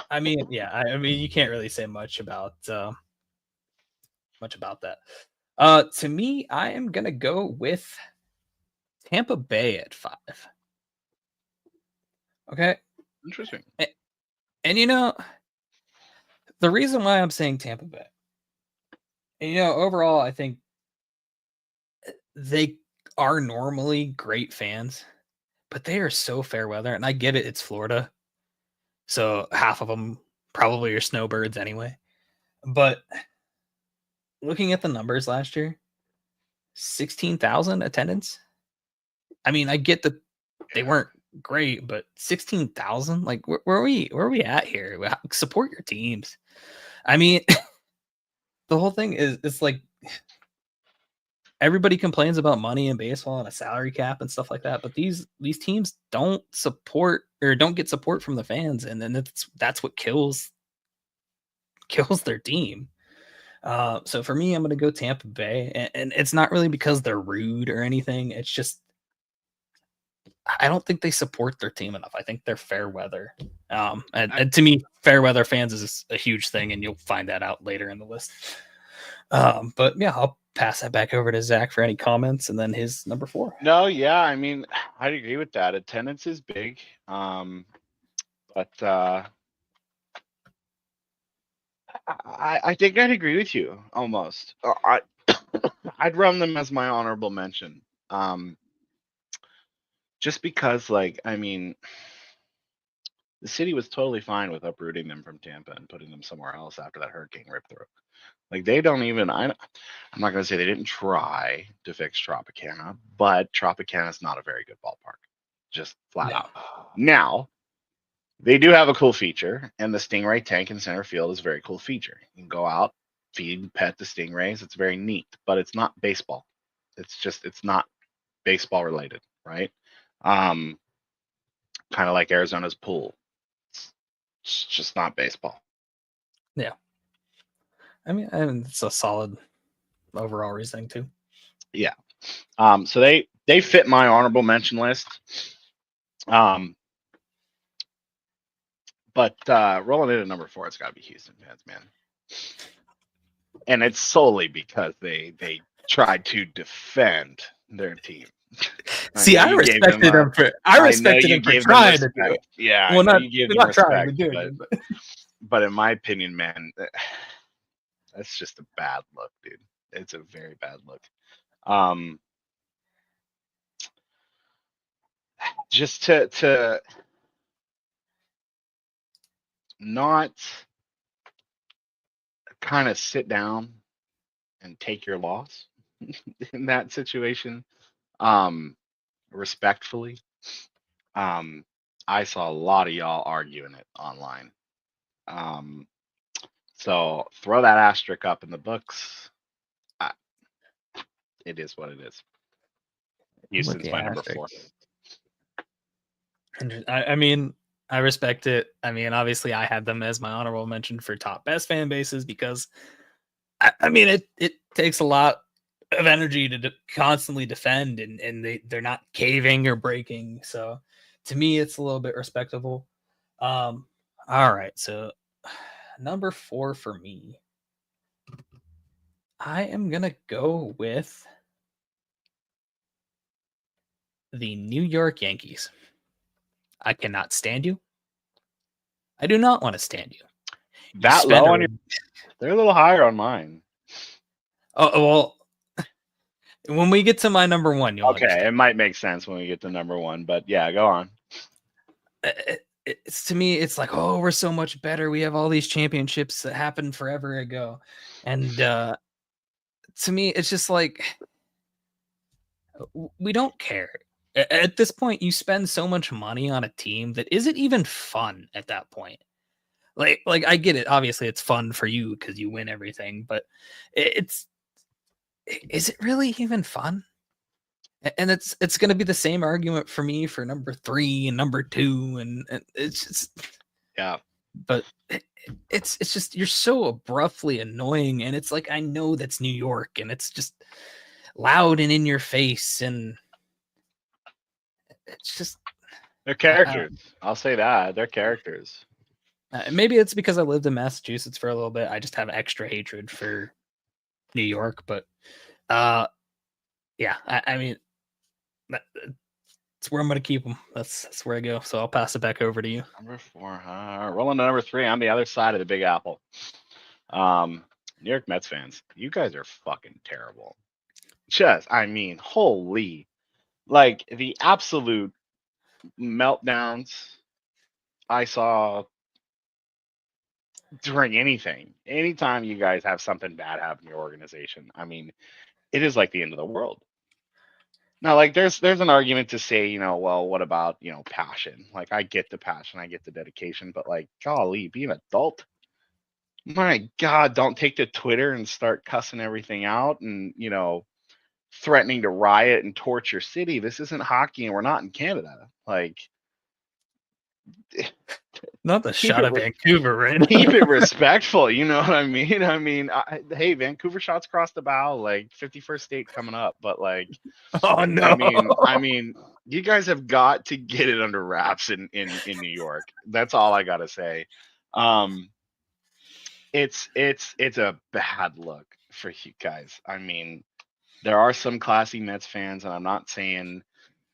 [SPEAKER 1] I mean, yeah, I mean, you can't really say much about that. To me, I am gonna go with Tampa Bay at 5. Okay,
[SPEAKER 2] Interesting.
[SPEAKER 1] and the reason why I'm saying Tampa Bay, and, overall, I think they are normally great fans, but they are so fair weather, and I get it. It's Florida, so half of them probably are snowbirds anyway. But looking at the numbers last year, 16,000 attendance. I mean, I get that they weren't great, but 16,000, like, where are we at here? Support your teams. I mean, the whole thing is, it's like everybody complains about money in baseball and a salary cap and stuff like that, but these teams don't support or don't get support from the fans, and then that's what kills their team. So for me, I'm going to go Tampa Bay, and it's not really because they're rude or anything. It's just I don't think they support their team enough. I think they're fair weather. And to me, fair weather fans is a huge thing, and you'll find that out later in the list. But yeah, I'll pass that back over to Zach for any comments, and then his number 4.
[SPEAKER 2] No, yeah, I mean, I'd agree with that. Attendance is big, but I think I'd agree with you almost. I'd run them as my honorable mention, just because, like, I mean, the city was totally fine with uprooting them from Tampa and putting them somewhere else after that hurricane ripped through. Like, they don't even. I'm not going to say they didn't try to fix Tropicana, but Tropicana is not a very good ballpark, just flat out. Now, they do have a cool feature, and the Stingray tank in center field is a very cool feature. You can go out, feed, pet the Stingrays. It's very neat, but it's not baseball. It's not baseball related, right? Kind of like Arizona's pool. It's just not baseball.
[SPEAKER 1] Yeah. I mean, it's a solid overall reasoning too.
[SPEAKER 2] Yeah. So they fit my honorable mention list. But rolling into number 4, it's got to be Houston fans, man. And it's solely because they tried to defend their team.
[SPEAKER 1] See, I respected them for trying to do it.
[SPEAKER 2] Yeah,
[SPEAKER 1] well,
[SPEAKER 2] you gave them
[SPEAKER 1] not
[SPEAKER 2] respect,
[SPEAKER 1] trying to do it.
[SPEAKER 2] but in my opinion, man, that's just a bad look, dude. It's a very bad look. Just to not kind of sit down and take your loss in that situation, respectfully. I saw a lot of y'all arguing it online. So throw that asterisk up in the books. it is what it is.
[SPEAKER 1] I'm
[SPEAKER 2] Houston's
[SPEAKER 1] looking
[SPEAKER 2] my
[SPEAKER 1] at
[SPEAKER 2] number 4.
[SPEAKER 1] asterisks. I mean, I respect it. I mean, obviously, I had them as my honorable mention for top best fan bases because, I mean, it takes a lot of energy to constantly defend, and they're not caving or breaking. So, to me, it's a little bit respectable. All right, so number 4 for me, I am gonna go with the New York Yankees. I cannot stand you. I do not want to stand you. You
[SPEAKER 2] That
[SPEAKER 1] spend
[SPEAKER 2] low
[SPEAKER 1] a
[SPEAKER 2] on your? They're a little higher on mine.
[SPEAKER 1] well, when we get to my number 1, you'll
[SPEAKER 2] Okay,
[SPEAKER 1] understand.
[SPEAKER 2] it might make sense when we get to number 1, but yeah, go on.
[SPEAKER 1] It's to me, it's like, oh, we're so much better. We have all these championships that happened forever ago, and to me, it's just like we don't care. At this point, you spend so much money on a team that isn't even fun at that point. Like I get it. Obviously, it's fun for you because you win everything, but it's is it really even fun? And it's going to be the same argument for me for number 3 and number 2, and it's just
[SPEAKER 2] Yeah.
[SPEAKER 1] but it's just you're so abruptly annoying, and it's like I know that's New York, and it's just loud and in your face, and it's just
[SPEAKER 2] They're
[SPEAKER 1] I
[SPEAKER 2] characters. I'll say that. They're characters.
[SPEAKER 1] maybe it's because I lived in Massachusetts for a little bit. I just have extra hatred for New York, but uh, yeah, I mean that's where I'm gonna keep them. That's where I go. So I'll pass it back over to you.
[SPEAKER 2] Number 4. Rolling to number 3. I'm the other side of the Big Apple. New York Mets fans, you guys are fucking terrible. Just, I mean, holy, like the absolute meltdowns I saw during anything. Anytime you guys have something bad happen in your organization, I mean, it is like the end of the world. Now, like there's an argument to say, well, what about, passion? Like I get the passion, I get the dedication, but like, golly, be an adult. My God, don't take to Twitter and start cussing everything out and, threatening to riot and torch your city. This isn't hockey and we're not in Canada. Like
[SPEAKER 1] Not the
[SPEAKER 2] keep
[SPEAKER 1] shot
[SPEAKER 2] it
[SPEAKER 1] of Vancouver right now.
[SPEAKER 2] keep it respectful, you know what I mean? Hey, Vancouver shots across the bow, like 51st state coming up, but like
[SPEAKER 1] Oh no.
[SPEAKER 2] I mean, you guys have got to get it under wraps in New York. That's all I got to say. Um it's a bad look for you guys. I mean, there are some classy Mets fans, and I'm not saying,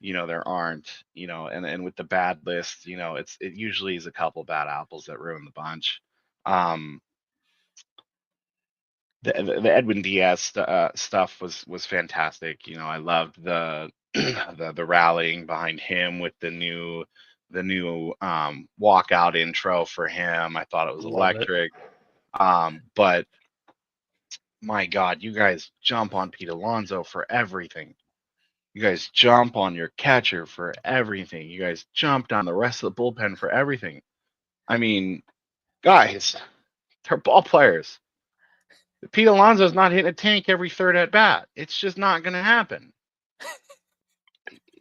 [SPEAKER 2] there aren't, and with the bad list, it usually is a couple bad apples that ruin the bunch. Um, the Edwin Diaz stuff was fantastic. I loved the the rallying behind him with the new walkout intro for him. I thought it was
[SPEAKER 1] Love it.
[SPEAKER 2] electric. But my God, you guys jump on Pete Alonso for everything. You guys jump on your catcher for everything. You guys jump down the rest of the bullpen for everything. I mean, guys, they're ball players. Pete Alonso's not hitting a tank every third at bat. It's just not going to happen.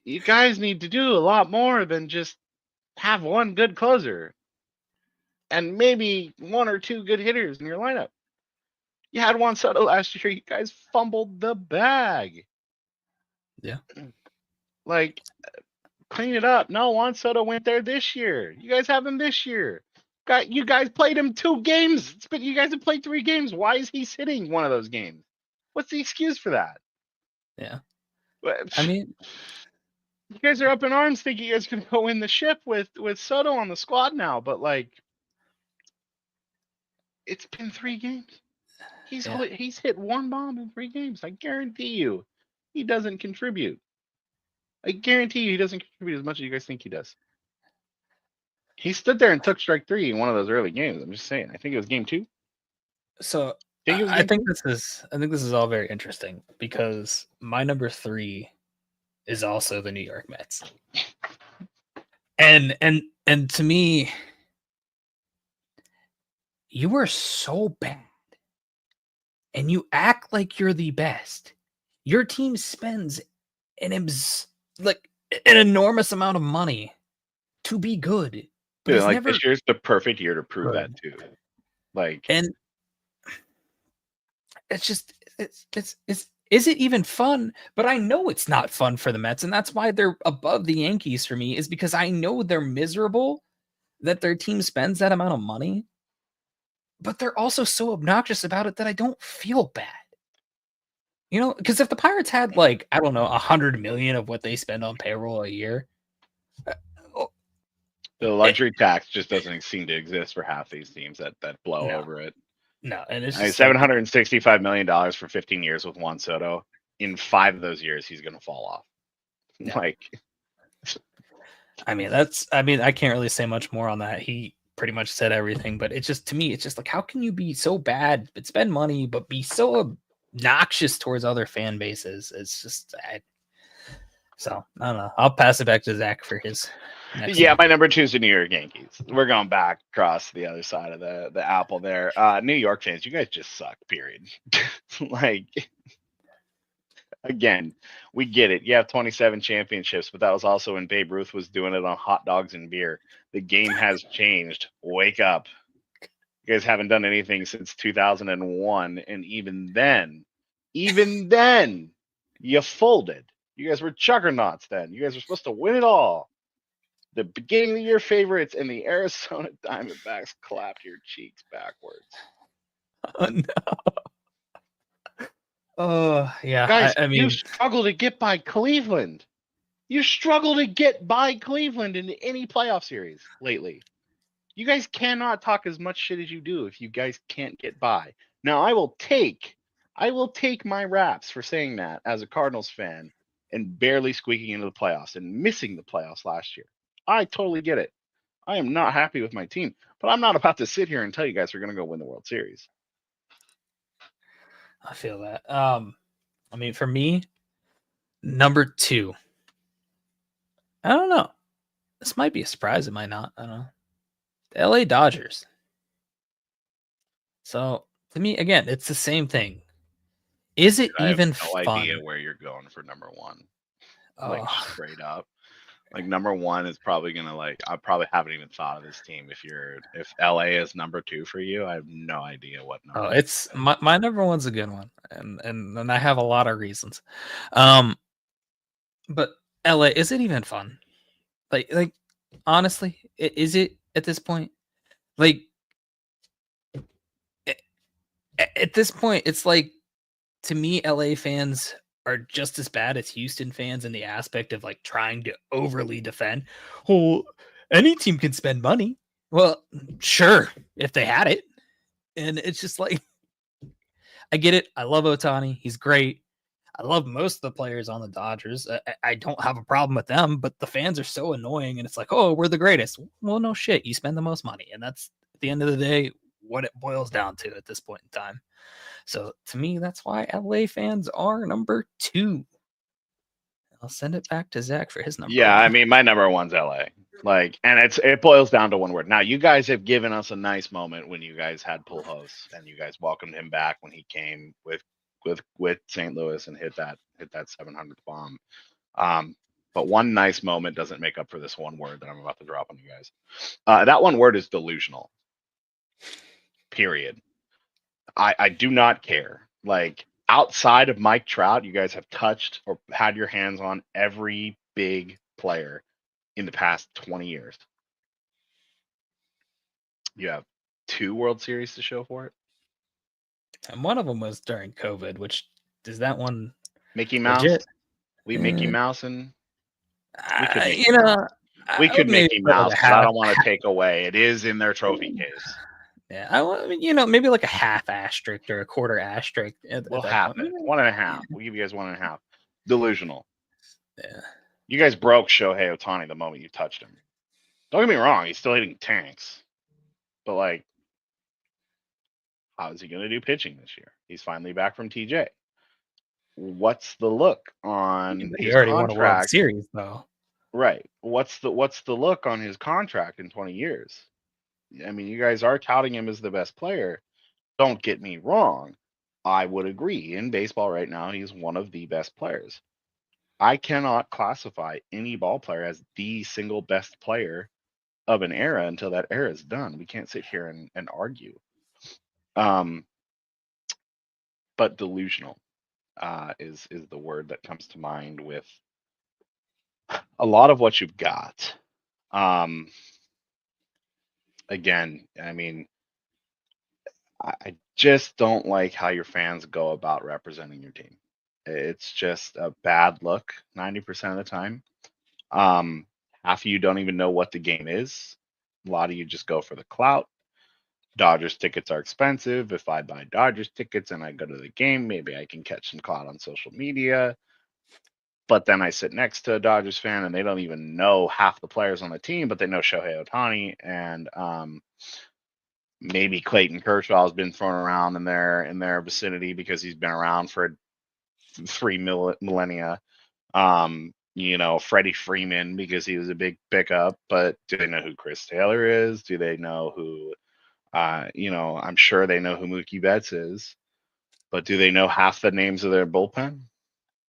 [SPEAKER 2] You guys need to do a lot more than just have one good closer and maybe one or two good hitters in your lineup. You had Juan Soto last year. You guys fumbled the bag.
[SPEAKER 1] Yeah.
[SPEAKER 2] Like, clean it up. No, Juan Soto went there this year. You guys have him this year. You guys played him 2 games. But you guys have played 3 games. Why is he sitting one of those games? What's the excuse for that?
[SPEAKER 1] Yeah. I mean,
[SPEAKER 2] you guys are up in arms thinking you guys can go win the ship with Soto on the squad now, but like, it's been 3 games. He's hit 1 bomb in 3 games. I guarantee you, he doesn't contribute. I guarantee you, he doesn't contribute as much as you guys think he does. He stood there and took strike 3 in one of those early games. I'm just saying. I think it was game 2.
[SPEAKER 1] so
[SPEAKER 2] I
[SPEAKER 1] think this is all very interesting because my number 3 is also the New York Mets. And to me, you are so bad. And you act like you're the best. your team spends like an enormous amount of money to be good, but
[SPEAKER 2] Dude,
[SPEAKER 1] it's
[SPEAKER 2] like,
[SPEAKER 1] never
[SPEAKER 2] this year's the perfect year to prove that
[SPEAKER 1] good.
[SPEAKER 2] too. Like,
[SPEAKER 1] And it's just it's is it even fun? But I know it's not fun for the Mets, and that's why they're above the Yankees for me, is because I know they're miserable that their team spends that amount of money, but they're also so obnoxious about it that I don't feel bad. You know, because if the Pirates had like, I don't know, 100 million of what they spend on payroll a year, uh, oh,
[SPEAKER 2] the
[SPEAKER 1] it,
[SPEAKER 2] luxury tax just doesn't seem to exist for half these teams that blow
[SPEAKER 1] no,
[SPEAKER 2] over it.
[SPEAKER 1] no, and it's
[SPEAKER 2] I mean,
[SPEAKER 1] just like,
[SPEAKER 2] $765 million for 15 years with Juan Soto. In 5 of those years, he's going to fall off.
[SPEAKER 1] yeah.
[SPEAKER 2] Like,
[SPEAKER 1] I mean, I can't really say much more on that. He pretty much said everything, but it's just, to me, it's just like, how can you be so bad but spend money but be so obnoxious towards other fan bases? It's just, so I don't know. I'll pass it back to Zach for his next
[SPEAKER 2] yeah,
[SPEAKER 1] one.
[SPEAKER 2] my number 2 is the New York Yankees. We're going back across the other side of the apple there. New York fans, you guys just suck, period. Like, again, we get it. You have 27 championships, but that was also when Babe Ruth was doing it on hot dogs and beer. The game has changed. Wake up. You guys haven't done anything since 2001, and even then, you folded. You guys were juggernauts then. You guys were supposed to win it all. The beginning of the year favorites and the Arizona Diamondbacks clapped your cheeks backwards.
[SPEAKER 1] Oh, no. Oh, yeah.
[SPEAKER 2] Guys,
[SPEAKER 1] I
[SPEAKER 2] you
[SPEAKER 1] mean,
[SPEAKER 2] struggle to get by Cleveland. You struggle to get by Cleveland in any playoff series lately. You guys cannot talk as much shit as you do if you guys can't get by. Now, I will take my raps for saying that as a Cardinals fan and barely squeaking into the playoffs and missing the playoffs last year. I totally get it. I am not happy with my team, but I'm not about to sit here and tell you guys we're going to go win the World Series.
[SPEAKER 1] I feel that. I mean, for me, number 2. I don't know. This might be a surprise. It might not. I don't know. The LA Dodgers. So to me, again, it's the same thing. Is it
[SPEAKER 2] I have
[SPEAKER 1] even
[SPEAKER 2] no idea
[SPEAKER 1] fun?
[SPEAKER 2] where you're going for number 1. Like,
[SPEAKER 1] Oh,
[SPEAKER 2] straight up. Like, number 1 is probably gonna, like, I probably haven't even thought of this team. If LA is number 2 for you, I have no idea what number 1
[SPEAKER 1] it's
[SPEAKER 2] is.
[SPEAKER 1] my number one's a good one, and I have a lot of reasons. Um, but LA, is it even fun? Like honestly, is it at this point? Like at this point, it's like, to me, LA fans are just as bad as Houston fans in the aspect of like trying to overly defend. Well, any team can spend money. Well, sure, if they had it. And it's just like, I get it. I love Otani. He's great. I love most of the players on the Dodgers. I don't have a problem with them, but the fans are so annoying. And it's like, oh, we're the greatest. Well, no shit. You spend the most money. And that's, at the end of the day, what it boils down to at this point in time. So to me, that's why LA fans are number 2. I'll send it back to Zach for his number
[SPEAKER 2] Yeah, I
[SPEAKER 1] 1.
[SPEAKER 2] mean, my number 1's LA. Like, and it boils down to one word. Now, you guys have given us a nice moment when you guys had Pujols and you guys welcomed him back when he came with St. Louis and hit that 700th bomb. But one nice moment doesn't make up for this one word that I'm about to drop on you guys. That one word is delusional. Period. I do not care. Like, outside of Mike Trout, you guys have touched or had your hands on every big player in the past 20 years. You have 2 World Series to show for it.
[SPEAKER 1] And one of them was during COVID, which is that one
[SPEAKER 2] Mickey Mouse.
[SPEAKER 1] legit?
[SPEAKER 2] We Mickey Mouse and we could Mickey
[SPEAKER 1] You know,
[SPEAKER 2] Mouse. We
[SPEAKER 1] I would
[SPEAKER 2] could
[SPEAKER 1] maybe
[SPEAKER 2] Mickey
[SPEAKER 1] put like
[SPEAKER 2] Mouse,
[SPEAKER 1] a
[SPEAKER 2] but I
[SPEAKER 1] half.
[SPEAKER 2] don't want to take away. It is in their trophy case.
[SPEAKER 1] Yeah, I mean, maybe like a half asterisk or a quarter asterisk
[SPEAKER 2] We'll
[SPEAKER 1] at that
[SPEAKER 2] half
[SPEAKER 1] point.
[SPEAKER 2] it. 1.5. We'll give you guys 1.5. Delusional.
[SPEAKER 1] Yeah.
[SPEAKER 2] You guys broke Shohei Otani the moment you touched him. Don't get me wrong, he's still hitting tanks. But, like, how is he going to do pitching this year? He's finally back from TJ. What's the look on
[SPEAKER 1] He
[SPEAKER 2] his
[SPEAKER 1] already won a World
[SPEAKER 2] contract?
[SPEAKER 1] Series though.
[SPEAKER 2] Right. What's the look on his contract in 20 years? I mean, you guys are touting him as the best player. Don't get me wrong. I would agree. In baseball right now, he's one of the best players. I cannot classify any ball player as the single best player of an era until that era is done. We can't sit here and argue. Um, but delusional is the word that comes to mind with a lot of what you've got. Um, Again, I mean, I just don't like how your fans go about representing your team. It's just a bad look 90% of the time. Um, Half of you don't even know what the game is. A lot of you just go for the clout. Dodgers tickets are expensive. If I buy Dodgers tickets and I go to the game, maybe I can catch some clout on social media. But then I sit next to a Dodgers fan and they don't even know half the players on the team, but they know Shohei Ohtani and maybe Clayton Kershaw has been thrown around in their vicinity because he's been around for three millennia. Freddie Freeman because he was a big pickup, but do they know who Chris Taylor is? Do they know who I'm sure they know who Mookie Betts is, but do they know half the names of their bullpen?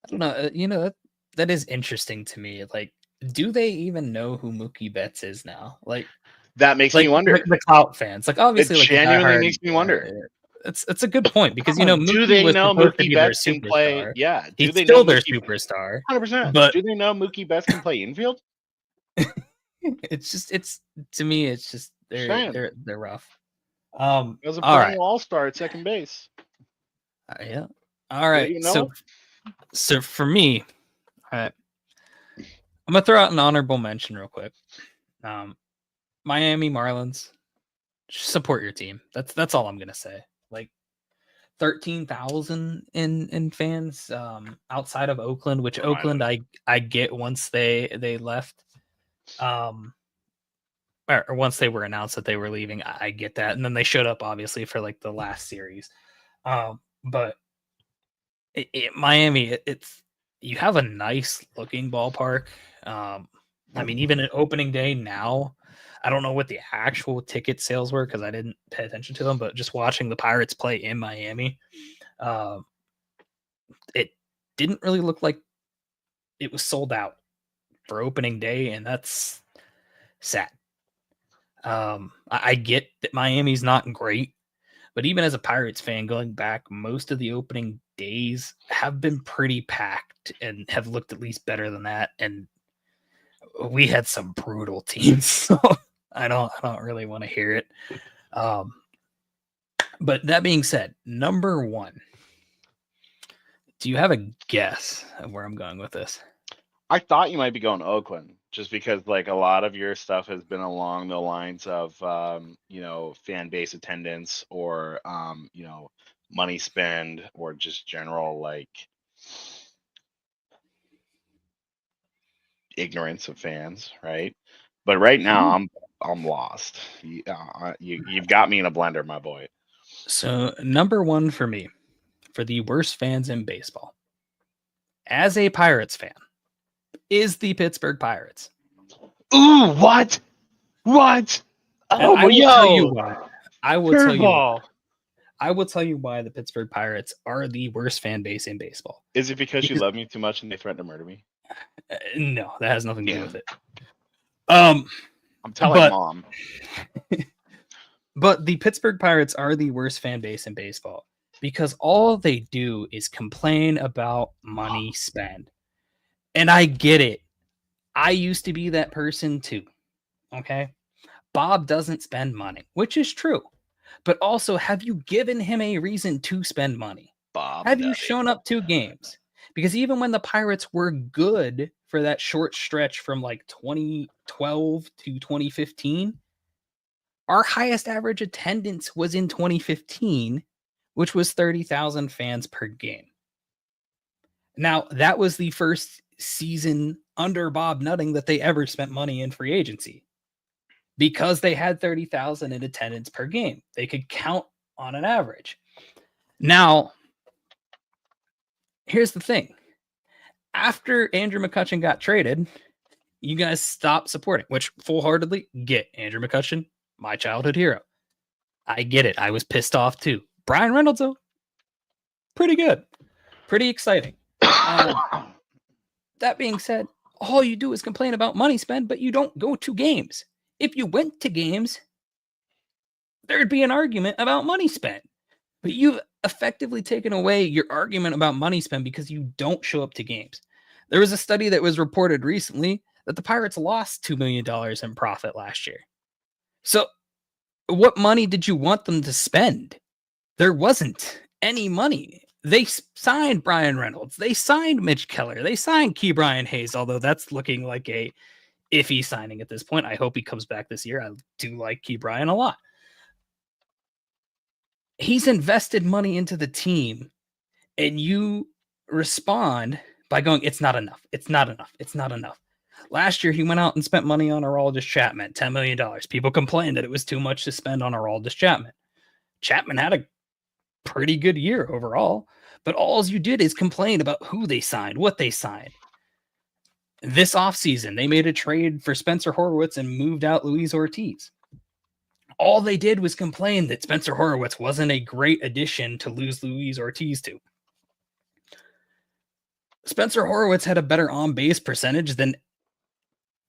[SPEAKER 1] I don't know. That is interesting to me. Like, do they even know who Mookie Betts is now?
[SPEAKER 2] That makes me
[SPEAKER 1] Like
[SPEAKER 2] wonder.
[SPEAKER 1] the clout fans, like
[SPEAKER 2] It
[SPEAKER 1] obviously, like the
[SPEAKER 2] genuinely
[SPEAKER 1] diehard.
[SPEAKER 2] makes me wonder.
[SPEAKER 1] It's a good point because
[SPEAKER 2] Do
[SPEAKER 1] Mookie
[SPEAKER 2] they
[SPEAKER 1] was
[SPEAKER 2] know
[SPEAKER 1] supposed to
[SPEAKER 2] Mookie
[SPEAKER 1] be their
[SPEAKER 2] Betts can play?
[SPEAKER 1] superstar.
[SPEAKER 2] Yeah. Do
[SPEAKER 1] He's
[SPEAKER 2] they know
[SPEAKER 1] still their
[SPEAKER 2] Mookie?
[SPEAKER 1] superstar,
[SPEAKER 2] 100%.
[SPEAKER 1] but
[SPEAKER 2] Do they know Mookie Betts can play infield?
[SPEAKER 1] it's to me, it's just
[SPEAKER 2] Just saying.
[SPEAKER 1] they're rough.
[SPEAKER 2] He was a
[SPEAKER 1] All right,
[SPEAKER 2] perennial all-star at second base.
[SPEAKER 1] yeah, all
[SPEAKER 2] Do they
[SPEAKER 1] right.
[SPEAKER 2] even know
[SPEAKER 1] So
[SPEAKER 2] him?
[SPEAKER 1] so for me, all right, I'm gonna throw out an honorable mention real quick. Um, Miami Marlins, support your team. That's all I'm gonna say. Like 13,000 in fans outside of Oakland, which
[SPEAKER 2] Remind
[SPEAKER 1] Oakland
[SPEAKER 2] us.
[SPEAKER 1] I get once they left. Um or once they were announced that they were leaving, I get that. And then they showed up obviously for like the last series. But Miami, it's you have a nice looking ballpark. I mean, even at opening day now, I don't know what the actual ticket sales were because I didn't pay attention to them, but just watching the Pirates play in Miami, uh, it didn't really look like it was sold out for opening day, and that's sad. I get that Miami's not great, but even as a Pirates fan, going back, most of the opening days have been pretty packed and have looked at least better than that. And we had some brutal teams, so I don't really want to hear it. Um, but that being said, number one, do you have a guess of where I'm going with this?
[SPEAKER 2] I thought you might be going to Oakland just because like a lot of your stuff has been along the lines of fan base attendance or money spend or just general like ignorance of fans, right? But right now I'm lost. You've got me in a blender, my boy.
[SPEAKER 1] So number one for me, for the worst fans in baseball, as a Pirates fan, is the Pittsburgh Pirates.
[SPEAKER 2] Ooh, what? What?
[SPEAKER 1] And I
[SPEAKER 2] Oh,
[SPEAKER 1] will tell you
[SPEAKER 2] yo,
[SPEAKER 1] why. I will tell you why.
[SPEAKER 2] curveball.
[SPEAKER 1] I will tell you why the Pittsburgh Pirates are the worst fan base in baseball.
[SPEAKER 2] Is it because you
[SPEAKER 1] Because
[SPEAKER 2] love me too much and they threatened to murder me?
[SPEAKER 1] no, that has nothing to do
[SPEAKER 2] Yeah,
[SPEAKER 1] with it. Um,
[SPEAKER 2] I'm telling
[SPEAKER 1] but
[SPEAKER 2] mom.
[SPEAKER 1] but the Pittsburgh Pirates are the worst fan base in baseball because all they do is complain about money spent. And I get it. I used to be that person too. Okay. Bob doesn't spend money, which is true. But also, have you given him a reason to spend money?
[SPEAKER 2] Bob
[SPEAKER 1] Have you
[SPEAKER 2] Nutty.
[SPEAKER 1] shown up to games? Because even when the Pirates were good for that short stretch from like 2012 to 2015, our highest average attendance was in 2015, which was 30,000 fans per game. Now, that was the first season under Bob Nutting that they ever spent money in free agency because they had 30,000 in attendance per game. They could count on an average. Now, here's the thing. After Andrew McCutchen got traded, you guys stopped supporting, which full-heartedly get. Andrew McCutchen, my childhood hero. I get it. I was pissed off too. Brian Reynolds, though, pretty good, pretty exciting. That being said, all you do is complain about money spent, but you don't go to games. If you went to games, there'd be an argument about money spent. But you've effectively taken away your argument about money spent because you don't show up to games. There was a study that was reported recently that the Pirates lost $2 million in profit last year. So, what money did you want them to spend? There wasn't any money. They signed Brian Reynolds. They signed Mitch Keller. They signed Key Brian Hayes, although that's looking like a iffy signing at this point. I hope he comes back this year. I do like Key Brian a lot. He's invested money into the team, and you respond by going, it's not enough. It's not enough. It's not enough. Last year, he went out and spent money on Aroldis Chapman, $10 million. People complained that it was too much to spend on Aroldis Chapman. Chapman had a pretty good year overall, but all you did is complain about who they signed, what they signed. This offseason, they made a trade for Spencer Horwitz and moved out Luis Ortiz. All they did was complain that Spencer Horwitz wasn't a great addition to lose Luis Ortiz to. Spencer Horwitz had a better on-base percentage than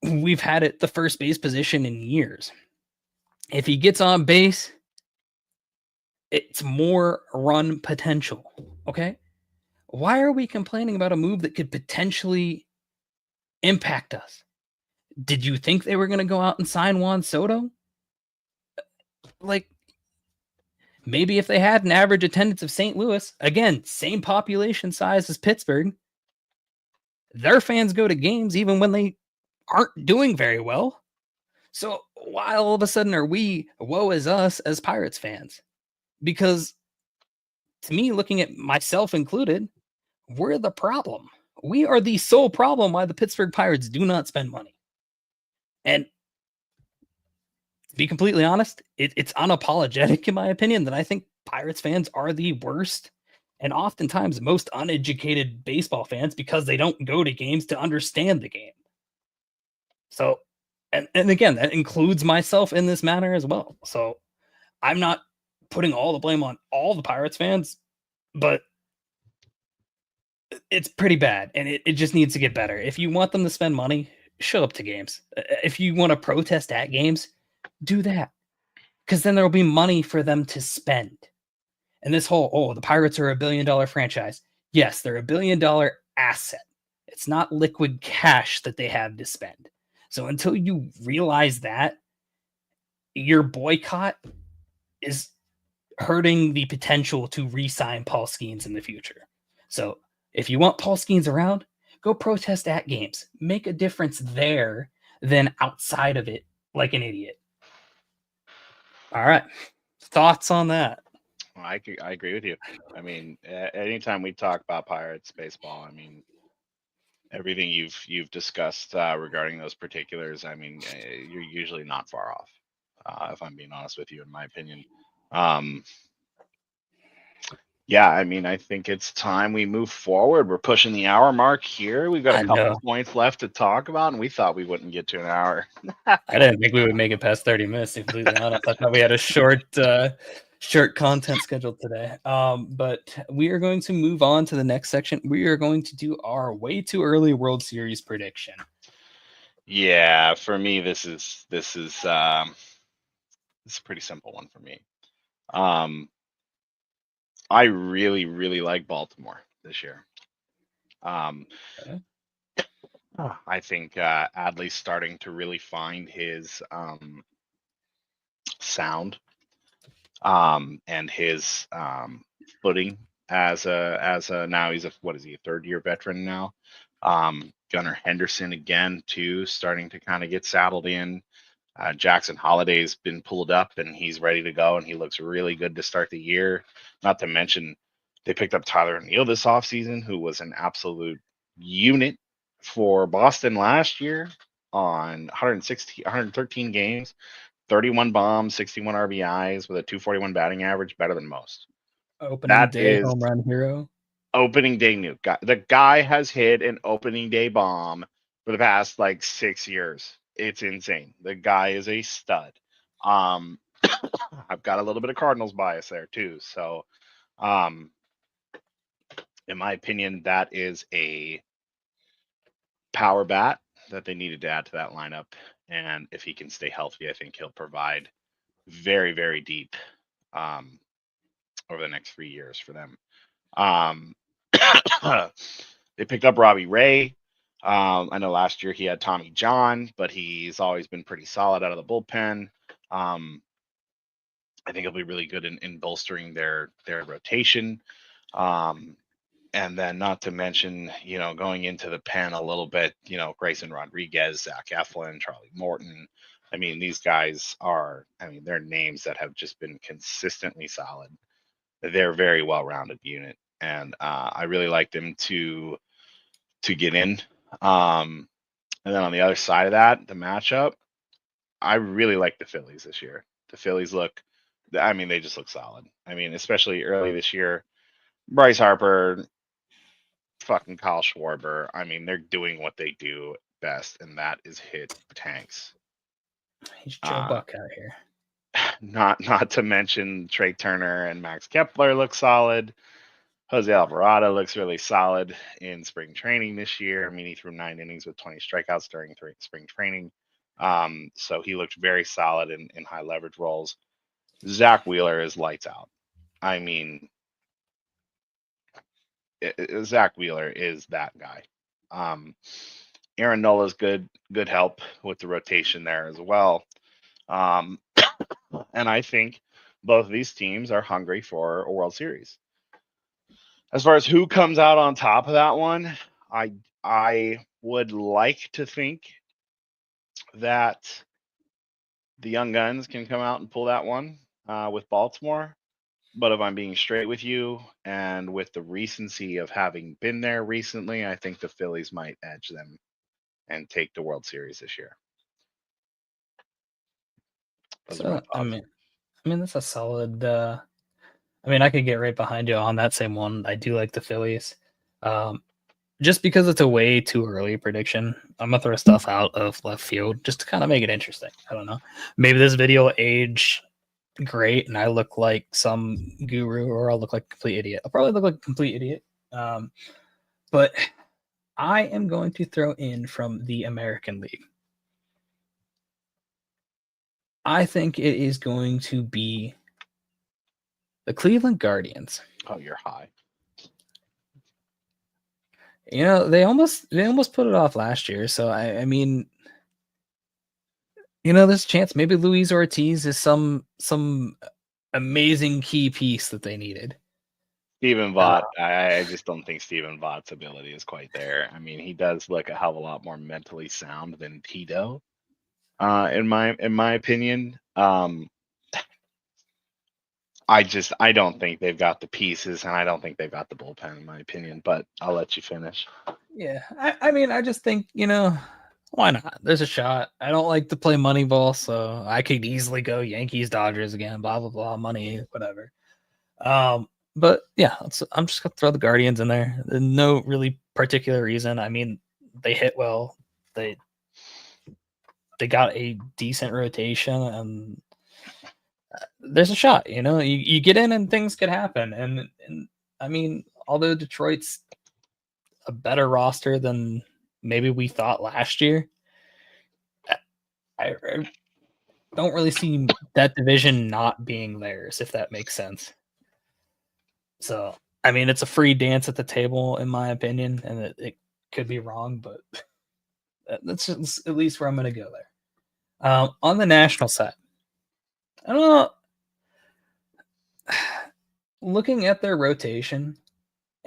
[SPEAKER 1] we've had at the first base position in years. If he gets on base, it's more run potential, okay? Why are we complaining about a move that could potentially impact us? Did you think they were going to go out and sign Juan Soto? Like, maybe if they had an average attendance of St. Louis, again, same population size as Pittsburgh, their fans go to games even when they aren't doing very well. So why all of a sudden are we, woe is us as Pirates fans? Because to me, looking at myself included, we're the problem. We are the sole problem why the Pittsburgh Pirates do not spend money. And to be completely honest, it's unapologetic in my opinion that I think Pirates fans are the worst and oftentimes most uneducated baseball fans because they don't go to games to understand the game. So, and again, that includes myself in this matter as well. So I'm not putting all the blame on all the Pirates fans, but it's pretty bad and it just needs to get better. If you want them to spend money, show up to games. If you want to protest at games, do that. Because then there will be money for them to spend. And this whole, the Pirates are $1 billion franchise. Yes, they're $1 billion asset. It's not liquid cash that they have to spend. So until you realize that, your boycott is hurting the potential to re-sign Paul Skeens in the future. So if you want Paul Skeens around, go protest at games. Make a difference there than outside of it like an idiot. All right. Thoughts on that?
[SPEAKER 2] Well, I agree with you. I mean, anytime we talk about Pirates baseball, I mean, everything you've discussed regarding those particulars, I mean, you're usually not far off. If I'm being honest with you, in my opinion. Yeah, I mean, I think it's time we move forward. We're pushing the hour mark here. We've got a couple points left to talk about, and we thought we wouldn't get to an hour.
[SPEAKER 1] I didn't think we would make it past 30 minutes, to be completely honest. I thought we had a short content scheduled today. But we are going to move on to the next section. We are going to do our way too early World Series prediction.
[SPEAKER 2] Yeah, for me, this is a pretty simple one for me. I really, really like Baltimore this year. Okay. I think Adley's starting to really find his sound and his footing as a now he's a third year veteran now. Gunnar Henderson again too, starting to kind of get saddled in. Jackson Holliday's been pulled up and he's ready to go and he looks really good to start the year. Not to mention they picked up Tyler O'Neill this offseason, who was an absolute unit for Boston last year on 113 games, 31 bombs, 61 RBIs with a 241 batting average, better than most.
[SPEAKER 1] Opening day home run hero.
[SPEAKER 2] Opening day nuke. The guy has hit an opening day bomb for the past like 6 years. It's insane. The guy is a stud. I've got a little bit of Cardinals bias there too. So In my opinion, that is a power bat that they needed to add to that lineup. And if he can stay healthy, I think he'll provide very, very deep um, over the next 3 years for them. Um, they picked up Robbie Ray. I know last year he had Tommy John, but he's always been pretty solid out of the bullpen. I think he'll be really good in bolstering their rotation. And then not to mention, going into the pen a little bit, Grayson Rodriguez, Zach Eflin, Charlie Morton. I mean, these guys they're names that have just been consistently solid. They're a very well-rounded unit, and I really like them to get in. And then on the other side of that, the matchup, I really like the Phillies this year. The Phillies they just look solid. I mean, especially early this year, Bryce Harper, fucking Kyle Schwarber. I mean, they're doing what they do best, and that is hit tanks.
[SPEAKER 1] He's Joe Buck out here.
[SPEAKER 2] Not to mention Trey Turner and Max Kepler look solid. Jose Alvarado looks really solid in spring training this year. I mean, he threw 9 innings with 20 strikeouts during spring training. So he looked very solid in high leverage roles. Zach Wheeler is lights out. I mean, Zach Wheeler is that guy. Aaron Nola's good help with the rotation there as well. And I think both of these teams are hungry for a World Series. As far as who comes out on top of that one, I would like to think that the young guns can come out and pull that one with Baltimore. But if I'm being straight with you, and with the recency of having been there recently, I think the Phillies might edge them and take the World Series this year.
[SPEAKER 1] So I mean that's a solid. I could get right behind you on that same one. I do like the Phillies. Just because it's a way too early prediction, I'm gonna throw stuff out of left field just to kind of make it interesting. I don't know. Maybe this video will age great and I look like some guru, or I'll look like a complete idiot. I'll probably look like a complete idiot. But I am going to throw in from the American League. I think it is going to be the Cleveland Guardians.
[SPEAKER 2] Oh, you're high.
[SPEAKER 1] They almost put it off last year. So I mean, there's a chance maybe Luis Ortiz is some amazing key piece that they needed.
[SPEAKER 2] Stephen Vaught, I just don't think Stephen Vaught's ability is quite there. I mean, he does look a hell of a lot more mentally sound than Tito, in my opinion. I don't think they've got the pieces, and I don't think they've got the bullpen, in my opinion. But I'll let you finish.
[SPEAKER 1] Yeah, I mean, I just think why not? There's a shot. I don't like to play Moneyball, so I could easily go Yankees, Dodgers again. Blah blah blah, money, whatever. But yeah, I'm just gonna throw the Guardians in there. No really particular reason. I mean, they hit well. They got a decent rotation, and there's a shot. You get in and things could happen. And I mean, although Detroit's a better roster than maybe we thought last year, I don't really see that division not being theirs, if that makes sense. So, I mean, it's a free dance at the table, in my opinion, and it could be wrong, but that's just at least where I'm going to go there. On the national side, I don't know. Looking at their rotation,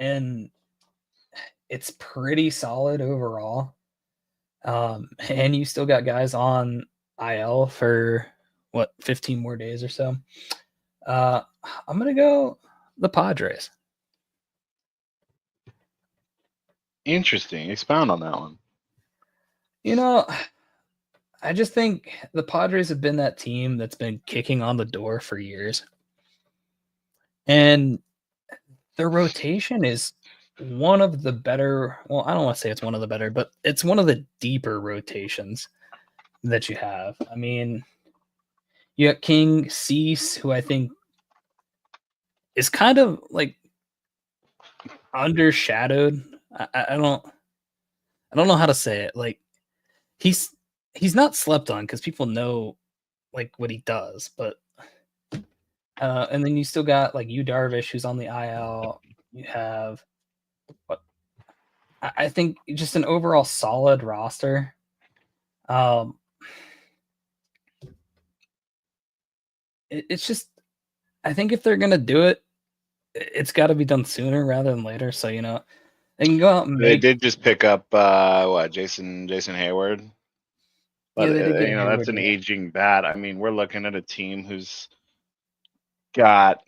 [SPEAKER 1] and it's pretty solid overall. And you still got guys on IL for 15 more days or so. I'm going to go the Padres.
[SPEAKER 2] Interesting. Expound on that one.
[SPEAKER 1] I just think the Padres have been that team that's been kicking on the door for years. And their rotation is one of the better. Well, I don't want to say it's one of the better, but it's one of the deeper rotations that you have. I mean, you got King, Cease, who I think is kind of like undershadowed. I don't know how to say it. Like he's he's not slept on because people know like what he does, but and then you still got like you Darvish who's on the IL. You have what I think just an overall solid roster. Um, it's just I think if they're gonna do it, it's got to be done sooner rather than later. So they can go out and
[SPEAKER 2] They
[SPEAKER 1] make.
[SPEAKER 2] did just pick up Jason Hayward,
[SPEAKER 1] Yeah,
[SPEAKER 2] but
[SPEAKER 1] they did get
[SPEAKER 2] that's
[SPEAKER 1] Hayward.
[SPEAKER 2] an
[SPEAKER 1] Yeah,
[SPEAKER 2] aging bat. I mean, we're looking at a team who's got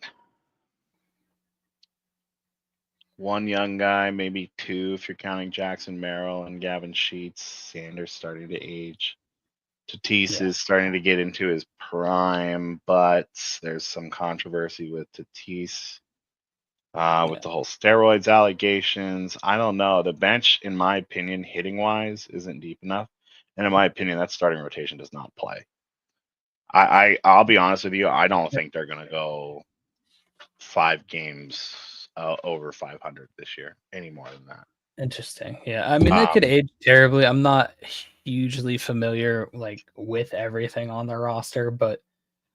[SPEAKER 2] one young guy, maybe two if you're counting Jackson Merrill and Gavin Sheets. Sanders starting to age. Tatis
[SPEAKER 1] yeah,
[SPEAKER 2] is starting to get into his prime, but there's some controversy with Tatis with
[SPEAKER 1] yeah.
[SPEAKER 2] the whole steroids allegations. I don't know. The bench, in my opinion, hitting wise, isn't deep enough, and in my opinion, that starting rotation does not play. I'll be honest with you. I don't think they're gonna go 5 games over 500 this year, any more than that.
[SPEAKER 1] Interesting. Yeah, I mean they could
[SPEAKER 2] Um,
[SPEAKER 1] age terribly. I'm not hugely familiar like with everything on their roster, but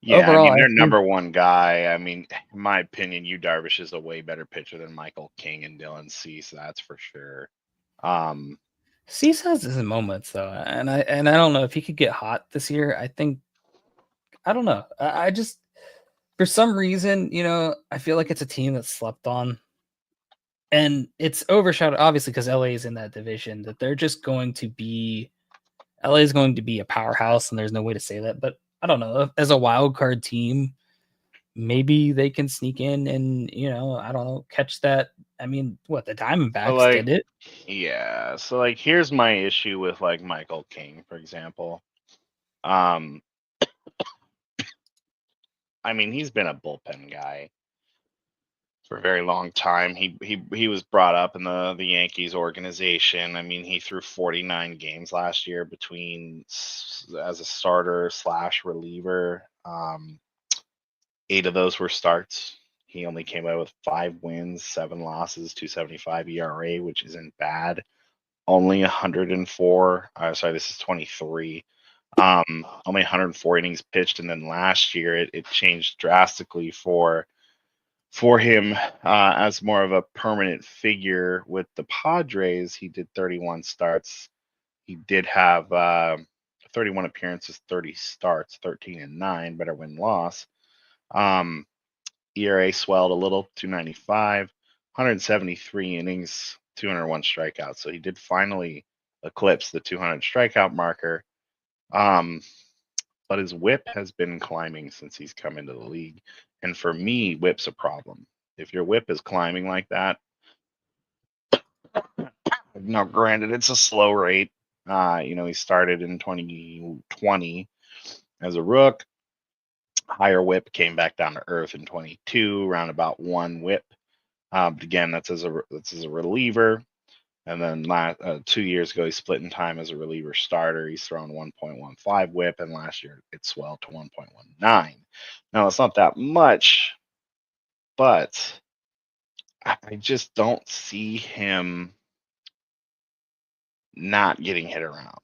[SPEAKER 2] yeah, I
[SPEAKER 1] overall,
[SPEAKER 2] mean,
[SPEAKER 1] I
[SPEAKER 2] their
[SPEAKER 1] think
[SPEAKER 2] number one guy. I mean, in my opinion, Yu Darvish is a way better pitcher than Michael King and Dylan Cease. That's for sure. Um,
[SPEAKER 1] Cease has his moments though, and I don't know if he could get hot this year. I think I don't know. I just for some reason, I feel like it's a team that's slept on, and it's overshadowed obviously because LA is in that division. That they're just going to be LA is going to be a powerhouse, and there's no way to say that. But I don't know. As a wild card team, maybe they can sneak in and I don't know, catch that. I mean, what the
[SPEAKER 2] so
[SPEAKER 1] Diamondbacks
[SPEAKER 2] like,
[SPEAKER 1] did it.
[SPEAKER 2] yeah, so like, here's my issue with like Michael King, for example. Um, I mean, he's been a bullpen guy for a very long time. He was brought up in the Yankees organization. I mean, he threw 49 games last year between as a starter slash reliever. 8 of those were starts. He only came out with 5 wins, 7 losses, 2.75 ERA, which isn't bad. Only 104. Sorry, this is 23. Only 104 innings pitched, and then last year it changed drastically for him as more of a permanent figure with the Padres. He did 31 starts. He did have 31 appearances, 30 starts, 13-9, better win loss. ERA swelled a little, 2.95, 173 innings, 201 strikeouts. So he did finally eclipse the 200 strikeout marker. But his whip has been climbing since he's come into the league. And for me, whip's a problem. If your whip is climbing like that, now granted, it's a slow rate. He started in 2020 as a rook. Higher whip came back down to earth in 22, around about 1 whip. But again, that's as a reliever. And then 2 years ago, he split in time as a reliever starter. He's thrown 1.15 whip, and last year it swelled to 1.19. Now, it's not that much, but I just don't see him not getting hit around,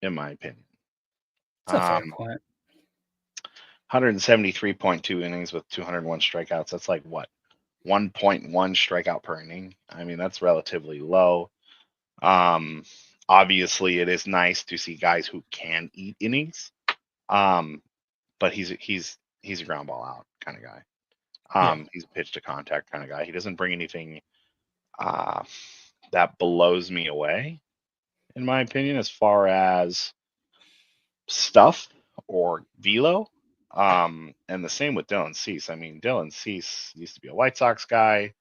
[SPEAKER 2] in my opinion.
[SPEAKER 1] It's a fair
[SPEAKER 2] 173.2 innings with 201 strikeouts. That's like what? 1.1 strikeout per inning. I mean, that's relatively low. Um, Obviously, it is nice to see guys who can eat innings. But he's a ground ball out kind of guy.
[SPEAKER 1] Yeah.
[SPEAKER 2] He's a pitch to contact kind of guy. He doesn't bring anything uh, that blows me away, in my opinion, as far as stuff or velo. And the same with Dylan Cease. I mean, Dylan Cease used to be a White Sox guy.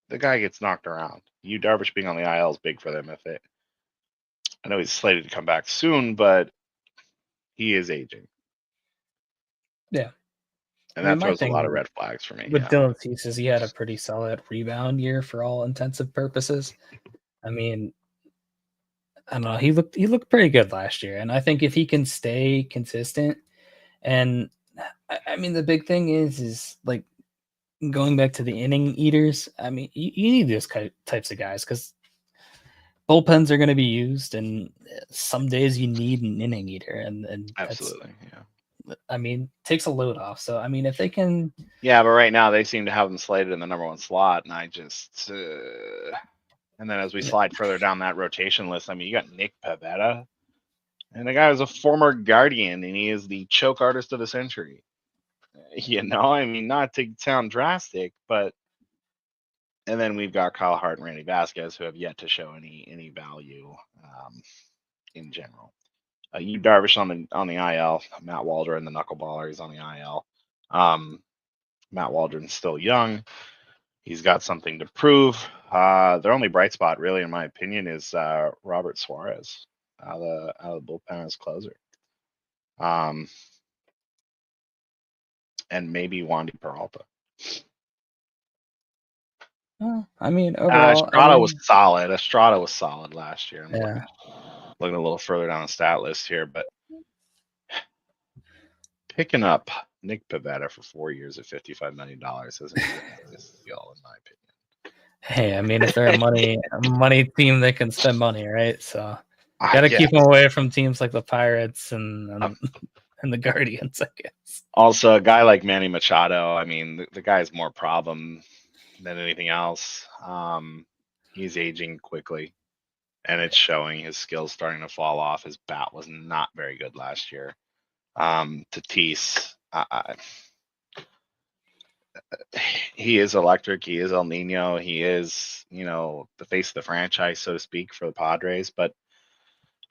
[SPEAKER 2] The guy gets knocked around. Yu Darvish being on the IL is big for them. I know he's slated to come back soon, but he is aging,
[SPEAKER 1] Yeah.
[SPEAKER 2] and
[SPEAKER 1] I mean,
[SPEAKER 2] that
[SPEAKER 1] my
[SPEAKER 2] throws a lot of
[SPEAKER 1] thing
[SPEAKER 2] red flags for me.
[SPEAKER 1] with
[SPEAKER 2] Yeah.
[SPEAKER 1] Dylan Cease is he had a pretty solid rebound year for all intensive purposes. I mean, I don't know. He looked pretty good last year, and I think if he can stay consistent, and I mean the big thing is like going back to the inning eaters, I mean, you need those types of guys because bullpens are going to be used, and some days you need an inning eater, and that's,
[SPEAKER 3] Absolutely, yeah.
[SPEAKER 1] I mean, takes a load off. So I mean, if they can,
[SPEAKER 3] Yeah, but right now they seem to have them slated in the number 1 slot, and I just. And then as we slide further down that rotation list, I mean, you got Nick Pivetta, and the guy is a former Guardian, and he is the choke artist of the century. You know, I mean, not to sound drastic, but. And then we've got Kyle Hart and Randy Vasquez, who have yet to show any value in general. You Darvish on the IL, Matt Waldron, the knuckleballer, he's on the IL. Matt Waldron's still young. He's got something to prove. Their only bright spot, really, in my opinion, is Robert Suarez out of the bullpen as closer. And maybe Wandy Peralta.
[SPEAKER 1] I mean, overall,
[SPEAKER 3] Estrada was solid. Estrada was solid last year. I'm
[SPEAKER 1] yeah.
[SPEAKER 3] looking a little further down the stat list here, but picking up Nick Pivetta for 4 years at $55 million isn't exactly a steal, in my opinion.
[SPEAKER 1] Hey, I mean, if they're a money team, they can spend money, right? So
[SPEAKER 3] I
[SPEAKER 1] gotta
[SPEAKER 3] guess.
[SPEAKER 1] keep them away from teams like the Pirates and the Guardians, I guess.
[SPEAKER 3] Also, a guy like Manny Machado, I mean, the guy's more problem than anything else. He's aging quickly, and it's showing. His skills starting to fall off. His bat was not very good last year. Tatis, he is electric. He is El Nino. He is, the face of the franchise, so to speak, for the Padres. But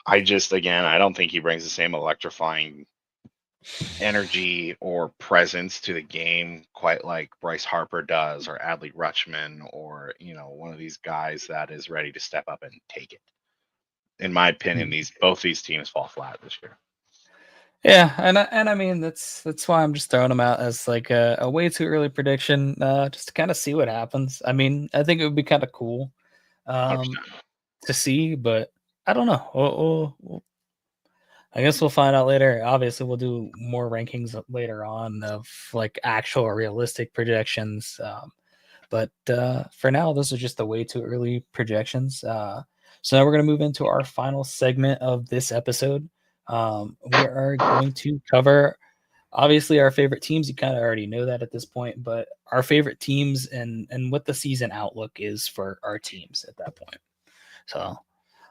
[SPEAKER 3] I don't think he brings the same electrifying energy or presence to the game quite like Bryce Harper does, or Adley Rutschman, or one of these guys that is ready to step up and take it. In my opinion, both these teams fall flat this year.
[SPEAKER 1] Yeah, and I mean that's why I'm just throwing them out as like a way too early prediction, just to kind of see what happens. I mean, I think it would be kind of cool to see, but I don't know. I guess we'll find out later. Obviously, we'll do more rankings later on of like actual realistic projections. But for now, those are just the way too early projections. So now we're going to move into our final segment of this episode. We are going to cover obviously our favorite teams. You kind of already know that at this point, but our favorite teams and what the season outlook is for our teams at that point. So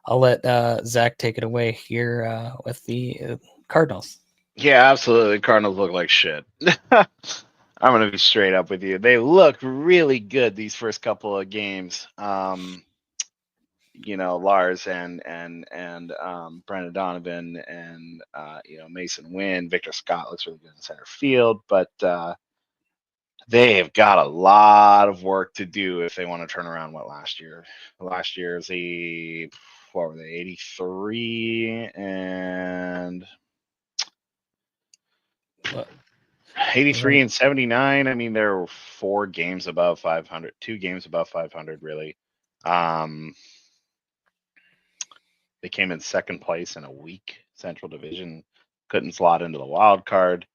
[SPEAKER 1] I'll let Zach take it away here with the Cardinals.
[SPEAKER 3] Yeah, absolutely. The Cardinals look like shit. I'm going to be straight up with you. They look really good these first couple of games. Lars and Brendan Donovan and Mason Wynn, Victor Scott looks really good in center field, but they have got a lot of work to do if they want to turn around last year. Last year's what were they, 83 and 83 and 79. I mean, there were 4 games above 500, 2 games above 500, really. They came in second place in a weak Central Division, couldn't slot into the wild card.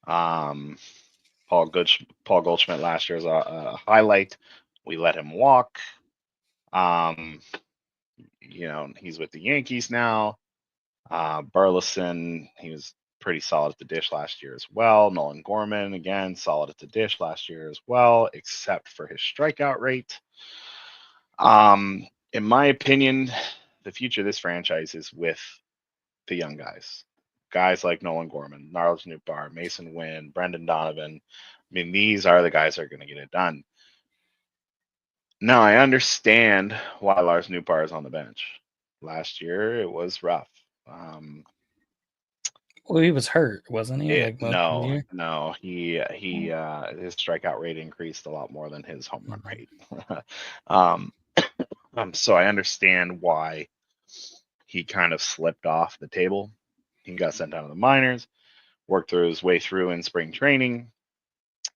[SPEAKER 3] Paul Goldschmidt last year was a highlight. We let him walk. He's with the Yankees now. Burleson, he was pretty solid at the dish last year as well. Nolan Gorman, again, solid at the dish last year as well, except for his strikeout rate. In my opinion, the future of this franchise is with the young guys. Guys like Nolan Gorman, Lars Nootbaar, Mason Wynn, Brendan Donovan. I mean, these are the guys that are going to get it done. Now, I understand why Lars Nootbaar is on the bench. Last year, it was rough.
[SPEAKER 1] Well, he was hurt, wasn't he?
[SPEAKER 3] No. He his strikeout rate increased a lot more than his home run rate. So I understand why he kind of slipped off the table. He got sent down to the minors, worked through his way through in spring training,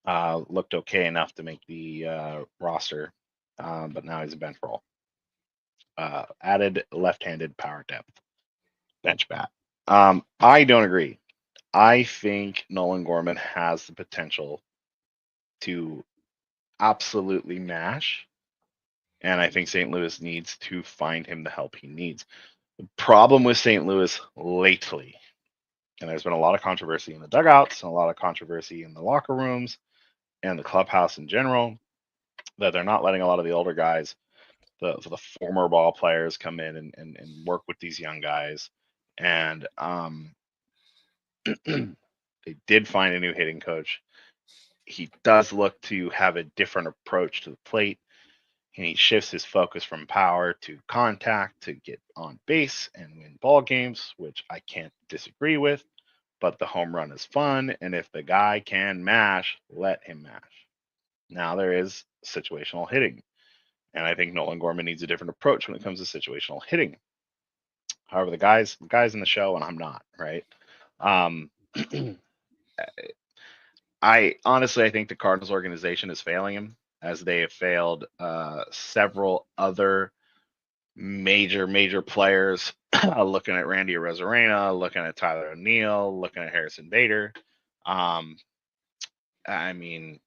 [SPEAKER 3] looked okay enough to make the roster, but now he's a bench role. Added left-handed power depth, bench bat. I don't agree. I think Nolan Gorman has the potential to absolutely mash. And I think St. Louis needs to find him the help he needs. The problem with St. Louis lately, and there's been a lot of controversy in the dugouts and a lot of controversy in the locker rooms and the clubhouse in general, that they're not letting a lot of the older guys, the former ball players, come in and work with these young guys. And they did find a new hitting coach. He does look to have a different approach to the plate. And he shifts his focus from power to contact to get on base and win ball games, which I can't disagree with. But the home run is fun, and if the guy can mash, let him mash. Now there is situational hitting, and I think Nolan Gorman needs a different approach when it comes to situational hitting. However, the guys in the show, and I'm not, right? I think the Cardinals organization is failing him, as they have failed several other major players. Looking at Randy Arozarena, looking at Tyler O'Neill, looking at Harrison Bader. I mean,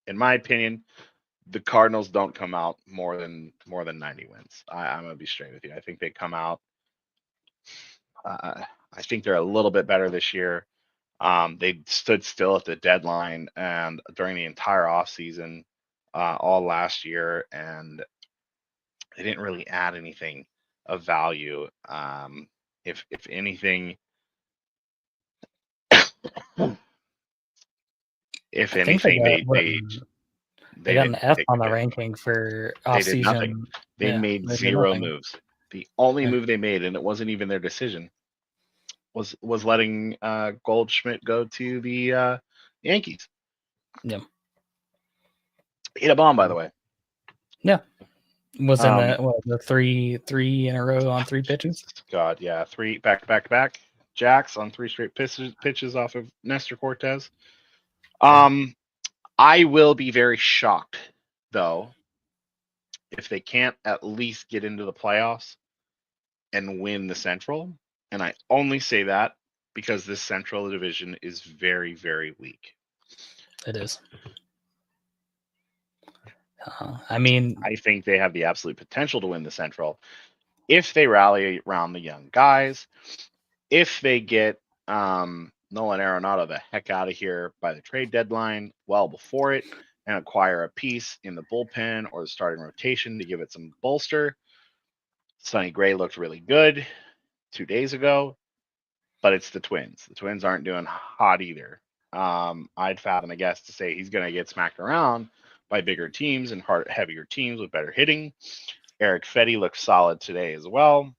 [SPEAKER 3] in my opinion, the Cardinals don't come out more than 90 wins. I'm gonna be straight with you. I think they come out. I think they're a little bit better this year. They stood still at the deadline and during the entire offseason, all last year, and they didn't really add anything of value. If anything, if
[SPEAKER 1] I think they
[SPEAKER 3] anything,
[SPEAKER 1] got what, they got an
[SPEAKER 3] didn't
[SPEAKER 1] F
[SPEAKER 3] take
[SPEAKER 1] on the
[SPEAKER 3] a hit.
[SPEAKER 1] ranking for
[SPEAKER 3] They did nothing.
[SPEAKER 1] offseason.
[SPEAKER 3] They
[SPEAKER 1] Yeah,
[SPEAKER 3] made
[SPEAKER 1] they did
[SPEAKER 3] zero
[SPEAKER 1] nothing.
[SPEAKER 3] moves. The only
[SPEAKER 1] Yeah.
[SPEAKER 3] move they made, and it wasn't even their decision, was letting Goldschmidt go to the Yankees.
[SPEAKER 1] Yeah.
[SPEAKER 3] Hit a bomb, by the way.
[SPEAKER 1] Yeah. Was in the three in a row on 3 pitches?
[SPEAKER 3] God, yeah, 3 back jacks on 3 straight pitches off of Nestor Cortez. I will be very shocked, though, if they can't at least get into the playoffs and win the Central. And I only say that because this Central division is very, very weak.
[SPEAKER 1] It is. I mean,
[SPEAKER 3] I think they have the absolute potential to win the Central if they rally around the young guys, if they get Nolan Arenado the heck out of here by the trade deadline, well before it, and acquire a piece in the bullpen or the starting rotation to give it some bolster. Sonny Gray looked really good 2 days ago, but it's the Twins. The Twins aren't doing hot either. I'd fathom a guess to say he's going to get smacked around by bigger teams and heavier teams with better hitting. Eric Fetty looked solid today as well.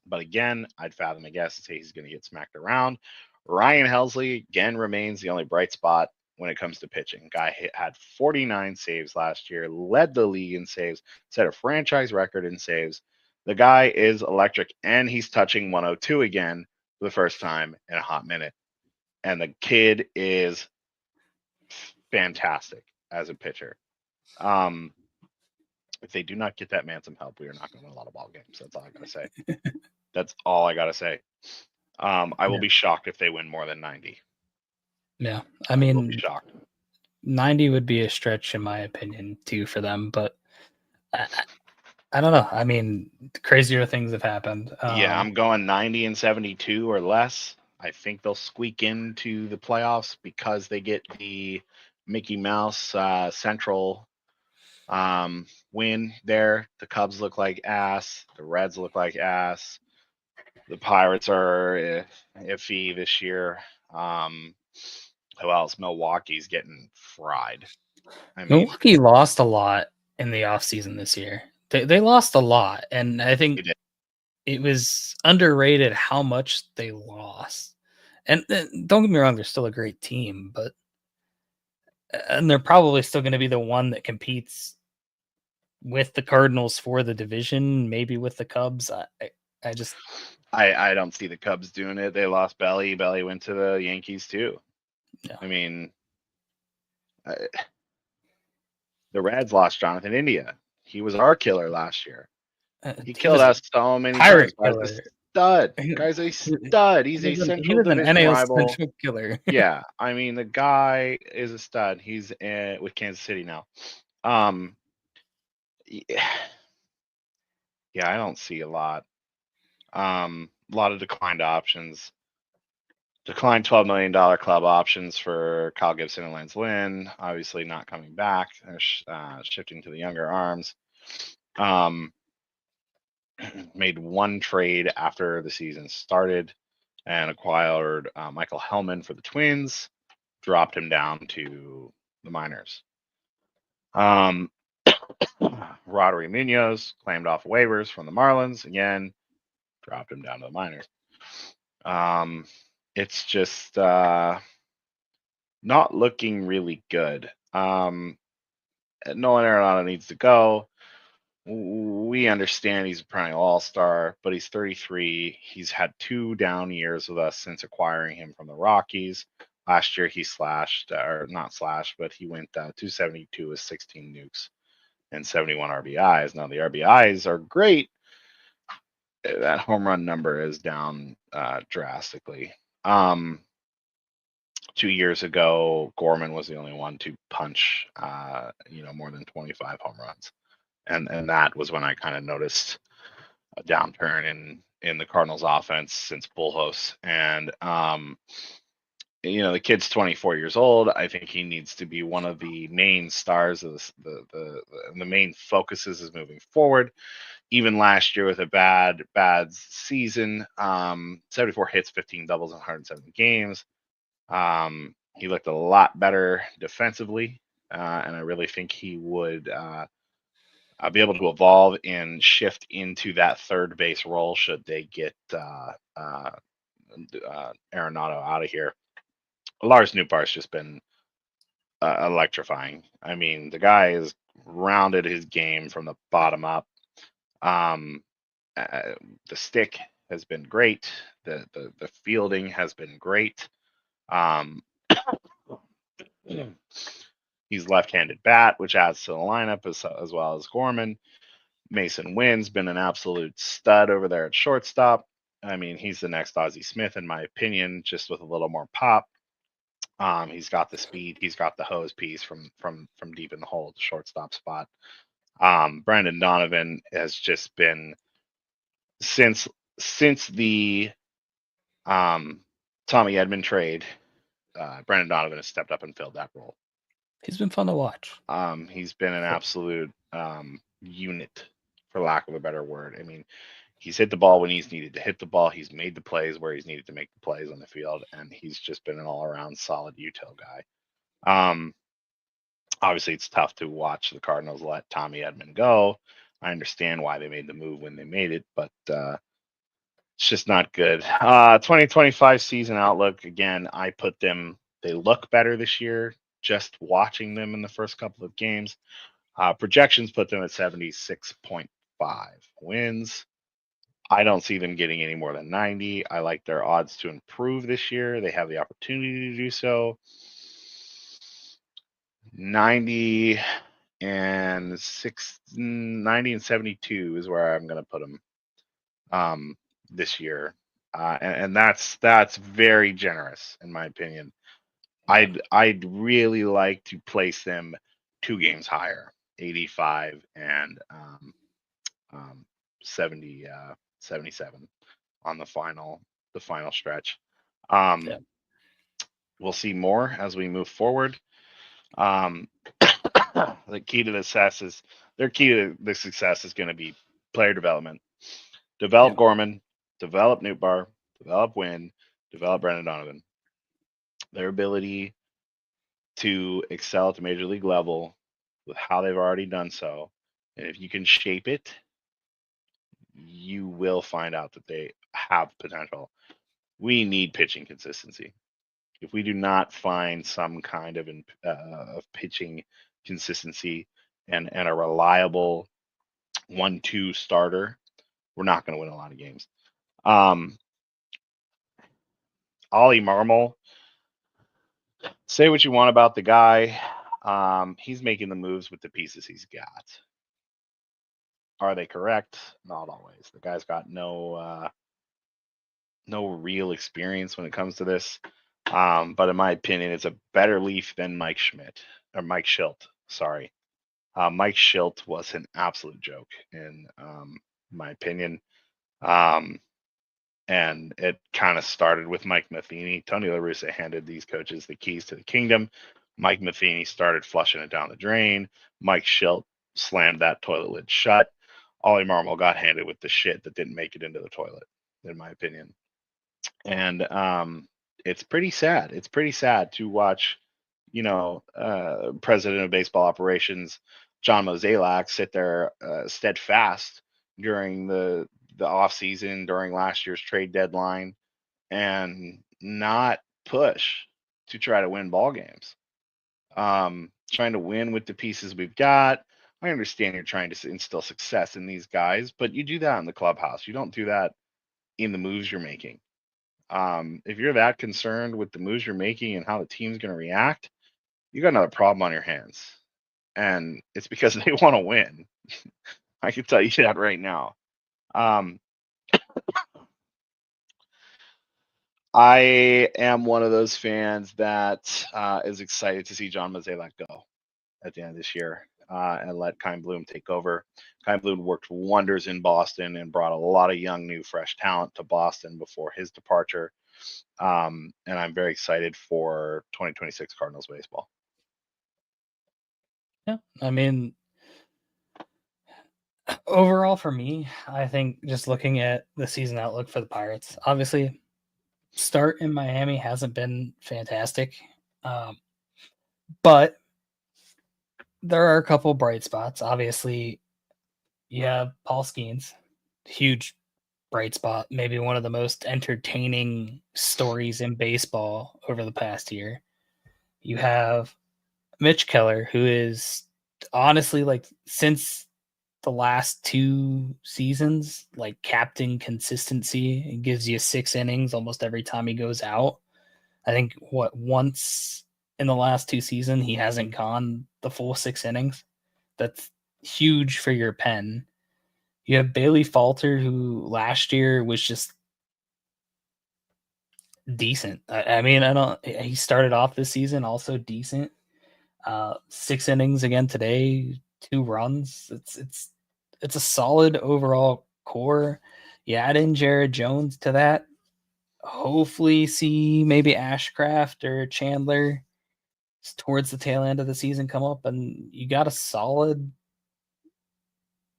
[SPEAKER 3] But again, I'd fathom a guess to say he's going to get smacked around. Ryan Helsley, again, remains the only bright spot when it comes to pitching. Guy had 49 saves last year, led the league in saves, set a franchise record in saves. The guy is electric, and he's touching 102 again for the first time in a hot minute. And the kid is fantastic as a pitcher. If they do not get that man some help, we are not going to win a lot of ball games. That's all I got to say. That's all I got to say. I will be shocked if they win more than 90.
[SPEAKER 1] Yeah, I mean,
[SPEAKER 3] will be shocked.
[SPEAKER 1] 90 would be a stretch in my opinion too for them, but I don't know. I mean, crazier things have happened.
[SPEAKER 3] Yeah, I'm going 90 and 72 or less. I think they'll squeak into the playoffs because they get the Mickey Mouse Central win there. The Cubs look like ass. The Reds look like ass. The Pirates are iffy this year. Who else? Milwaukee's getting fried. I mean,
[SPEAKER 1] Milwaukee lost a lot in the offseason this year. They lost a lot, and I think it was underrated how much they lost. And don't get me wrong, they're still a great team, but and they're probably still going to be the one that competes with the Cardinals for the division, maybe with the Cubs.
[SPEAKER 3] I don't see the Cubs doing it. They lost Belly. Belly went to the Yankees too.
[SPEAKER 1] Yeah.
[SPEAKER 3] I mean, the Reds lost Jonathan India. He was our killer last year. He killed us so many times.
[SPEAKER 2] stud.
[SPEAKER 1] He-
[SPEAKER 2] Guy's a stud. He's a
[SPEAKER 1] he
[SPEAKER 2] central
[SPEAKER 1] was an
[SPEAKER 2] division
[SPEAKER 1] NAL
[SPEAKER 2] rival.
[SPEAKER 1] Central killer.
[SPEAKER 3] Yeah, I mean the guy is a stud. He's with Kansas City now. Yeah, I don't see a lot. A lot of declined options. Declined $12 million club options for Kyle Gibson and Lance Lynn. Obviously not coming back. They're shifting to the younger arms. Made one trade after the season started and acquired Michael Hellman for the Twins. Dropped him down to the minors. Rodri Munoz claimed off waivers from the Marlins. Again, dropped him down to the minors. It's just not looking really good. Nolan Arenado needs to go. We understand he's a perennial all-star, but he's 33. He's had 2 down years with us since acquiring him from the Rockies. Last year he but he went 272 with 16 nukes and 71 RBIs. Now the RBIs are great. That home run number is down drastically. 2 years ago, Gorman was the only one to punch, more than 25 home runs, and that was when I kind of noticed a downturn in the Cardinals' offense since Bullhos. And the kid's 24 years old. I think he needs to be one of the main stars of the main focuses is moving forward. Even last year with a bad season, 74 hits, 15 doubles in 107 games. He looked a lot better defensively, and I really think he would be able to evolve and shift into that third base role should they get Arenado out of here. Lars Nootbaar's just been electrifying. I mean, the guy has rounded his game from the bottom up. The stick has been great. The fielding has been great. He's left-handed bat, which adds to the lineup as well as Gorman. Mason Wynn's been an absolute stud over there at shortstop. I mean, he's the next Ozzie Smith, in my opinion, just with a little more pop. He's got the speed. He's got the hose piece from deep in the hole, the shortstop spot. Brendan Donovan has just been since the Tommy Edman trade. Brendan Donovan has stepped up and filled that role.
[SPEAKER 1] He's been fun to watch.
[SPEAKER 2] He's been an absolute unit, for lack of a better word. I mean, he's hit the ball when he's needed to hit the ball. He's made the plays where he's needed to make the plays on the field, and he's just been an all-around solid util guy. Obviously, it's tough to watch the Cardinals let Tommy Edman go. I understand why they made the move when they made it, but it's just not good. 2025 season outlook, again, I put them, they look better this year, just watching them in the first couple of games. Projections put them at 76.5 wins. I don't see them getting any more than 90. I like their odds to improve this year. They have the opportunity to do so. 90 and 72 is where I'm going to put them this year. And that's very generous, in my opinion. I'd really like to place them 2 games higher, 85 and 77 on the final stretch. We'll see more as we move forward. The key to the success is going to be player development. Develop Gorman, develop Nootbaar, develop Wynn, develop Brendan Donovan. Their ability to excel at the major league level with how they've already done so, and if you can shape it, you will find out that they have potential. We need pitching consistency. If we do not find some kind of pitching consistency and a reliable 1-2 starter, we're not going to win a lot of games. Ollie Marmol, say what you want about the guy. He's making the moves with the pieces he's got. Are they correct? Not always. The guy's got no
[SPEAKER 3] no real experience when it comes to this. But in my opinion, it's a better Leaf than Mike Schilt. Sorry. Mike Schilt was an absolute joke in my opinion. And it kind of started with Mike Matheny. Tony La Russa handed these coaches the keys to the kingdom. Mike Matheny started flushing it down the drain. Mike Schilt slammed that toilet lid shut. Ollie Marmol got handed with the shit that didn't make it into the toilet, in my opinion. And it's pretty sad. It's pretty sad to watch, president of baseball operations, John Mozeliak, sit there steadfast during the off season, during last year's trade deadline, and not push to try to win ball games. Trying to win with the pieces we've got. I understand you're trying to instill success in these guys, but you do that in the clubhouse. You don't do that in the moves you're making. If you're that concerned with the moves you're making and how the team's going to react, you got another problem on your hands. And it's because they want to win. I can tell you that right now. I am one of those fans that is excited to see John Mozeliak go at the end of this year and let Kyle Bloom take over. Kyle Bloom worked wonders in Boston and brought a lot of young, new, fresh talent to Boston before his departure. And I'm very excited for 2026 Cardinals baseball.
[SPEAKER 1] Yeah, I mean, overall for me, I think just looking at the season outlook for the Pirates, obviously, start in Miami hasn't been fantastic, but there are a couple bright spots. Obviously, you have Paul Skeens, huge bright spot, maybe one of the most entertaining stories in baseball over the past year. You have Mitch Keller, who is honestly, like, since the last 2 seasons, like, captain consistency. It gives you 6 innings almost every time he goes out. I think once in the last 2 seasons he hasn't gone the full 6 innings. That's huge for your pen. You have Bailey Falter, who last year was just decent. I mean, he started off this season also decent. 6 innings again today, 2 runs. It's a solid overall core. You add in Jared Jones to that. Hopefully see maybe Ashcraft or Chandler towards the tail end of the season come up, and you got a solid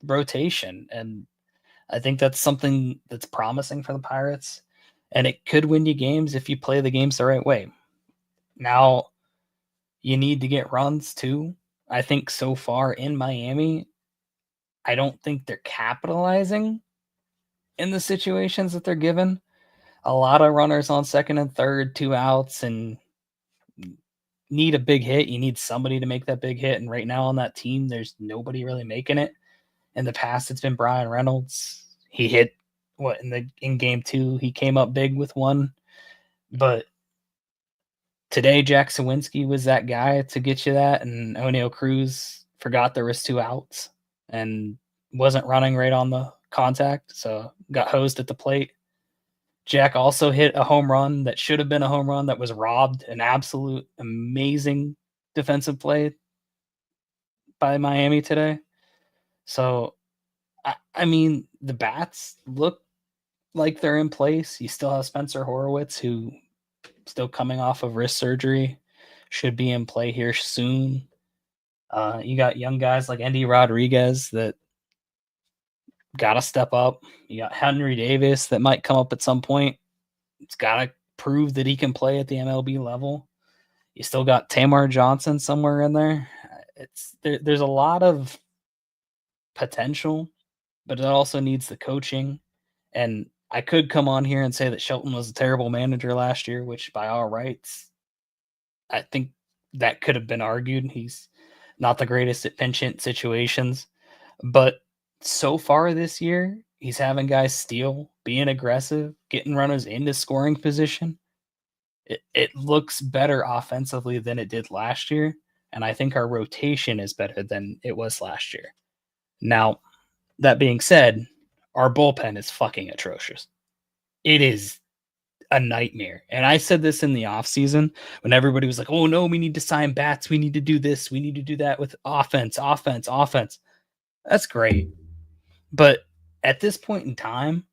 [SPEAKER 1] rotation. And I think that's something that's promising for the Pirates, and it could win you games if you play the games the right way. Now, you need to get runs too. I think so far in Miami, I don't think they're capitalizing in the situations that they're given. A lot of runners on second and third, 2 outs, and need a big hit. You need somebody to make that big hit. And right now on that team, there's nobody really making it. In the past, it's been Brian Reynolds. He hit in game 2, he came up big with one. But today, Jack Sawinski was that guy to get you that, and O'Neill Cruz forgot there was 2 outs and wasn't running right on the contact, so got hosed at the plate. Jack also hit a home run that should have been a home run that was robbed. An absolute amazing defensive play by Miami today. So, I mean, the bats look like they're in place. You still have Spencer Horowitz, who still coming off of wrist surgery, should be in play here soon. You got young guys like Andy Rodriguez that got to step up. You got Henry Davis that might come up at some point. It's got to prove that he can play at the MLB level. You still got Tamar Johnson somewhere in there. There's a lot of potential, but it also needs the coaching. And I could come on here and say that Shelton was a terrible manager last year, which by all rights, I think that could have been argued. He's not the greatest at pinch hit situations, but so far this year, he's having guys steal, being aggressive, getting runners into scoring position. It looks better offensively than it did last year, and I think our rotation is better than it was last year. Now, that being said, our bullpen is fucking atrocious. It is a nightmare. And I said this in the offseason when everybody was like, oh no, we need to sign bats. We need to do this. We need to do that with offense. That's great. But at this point in time,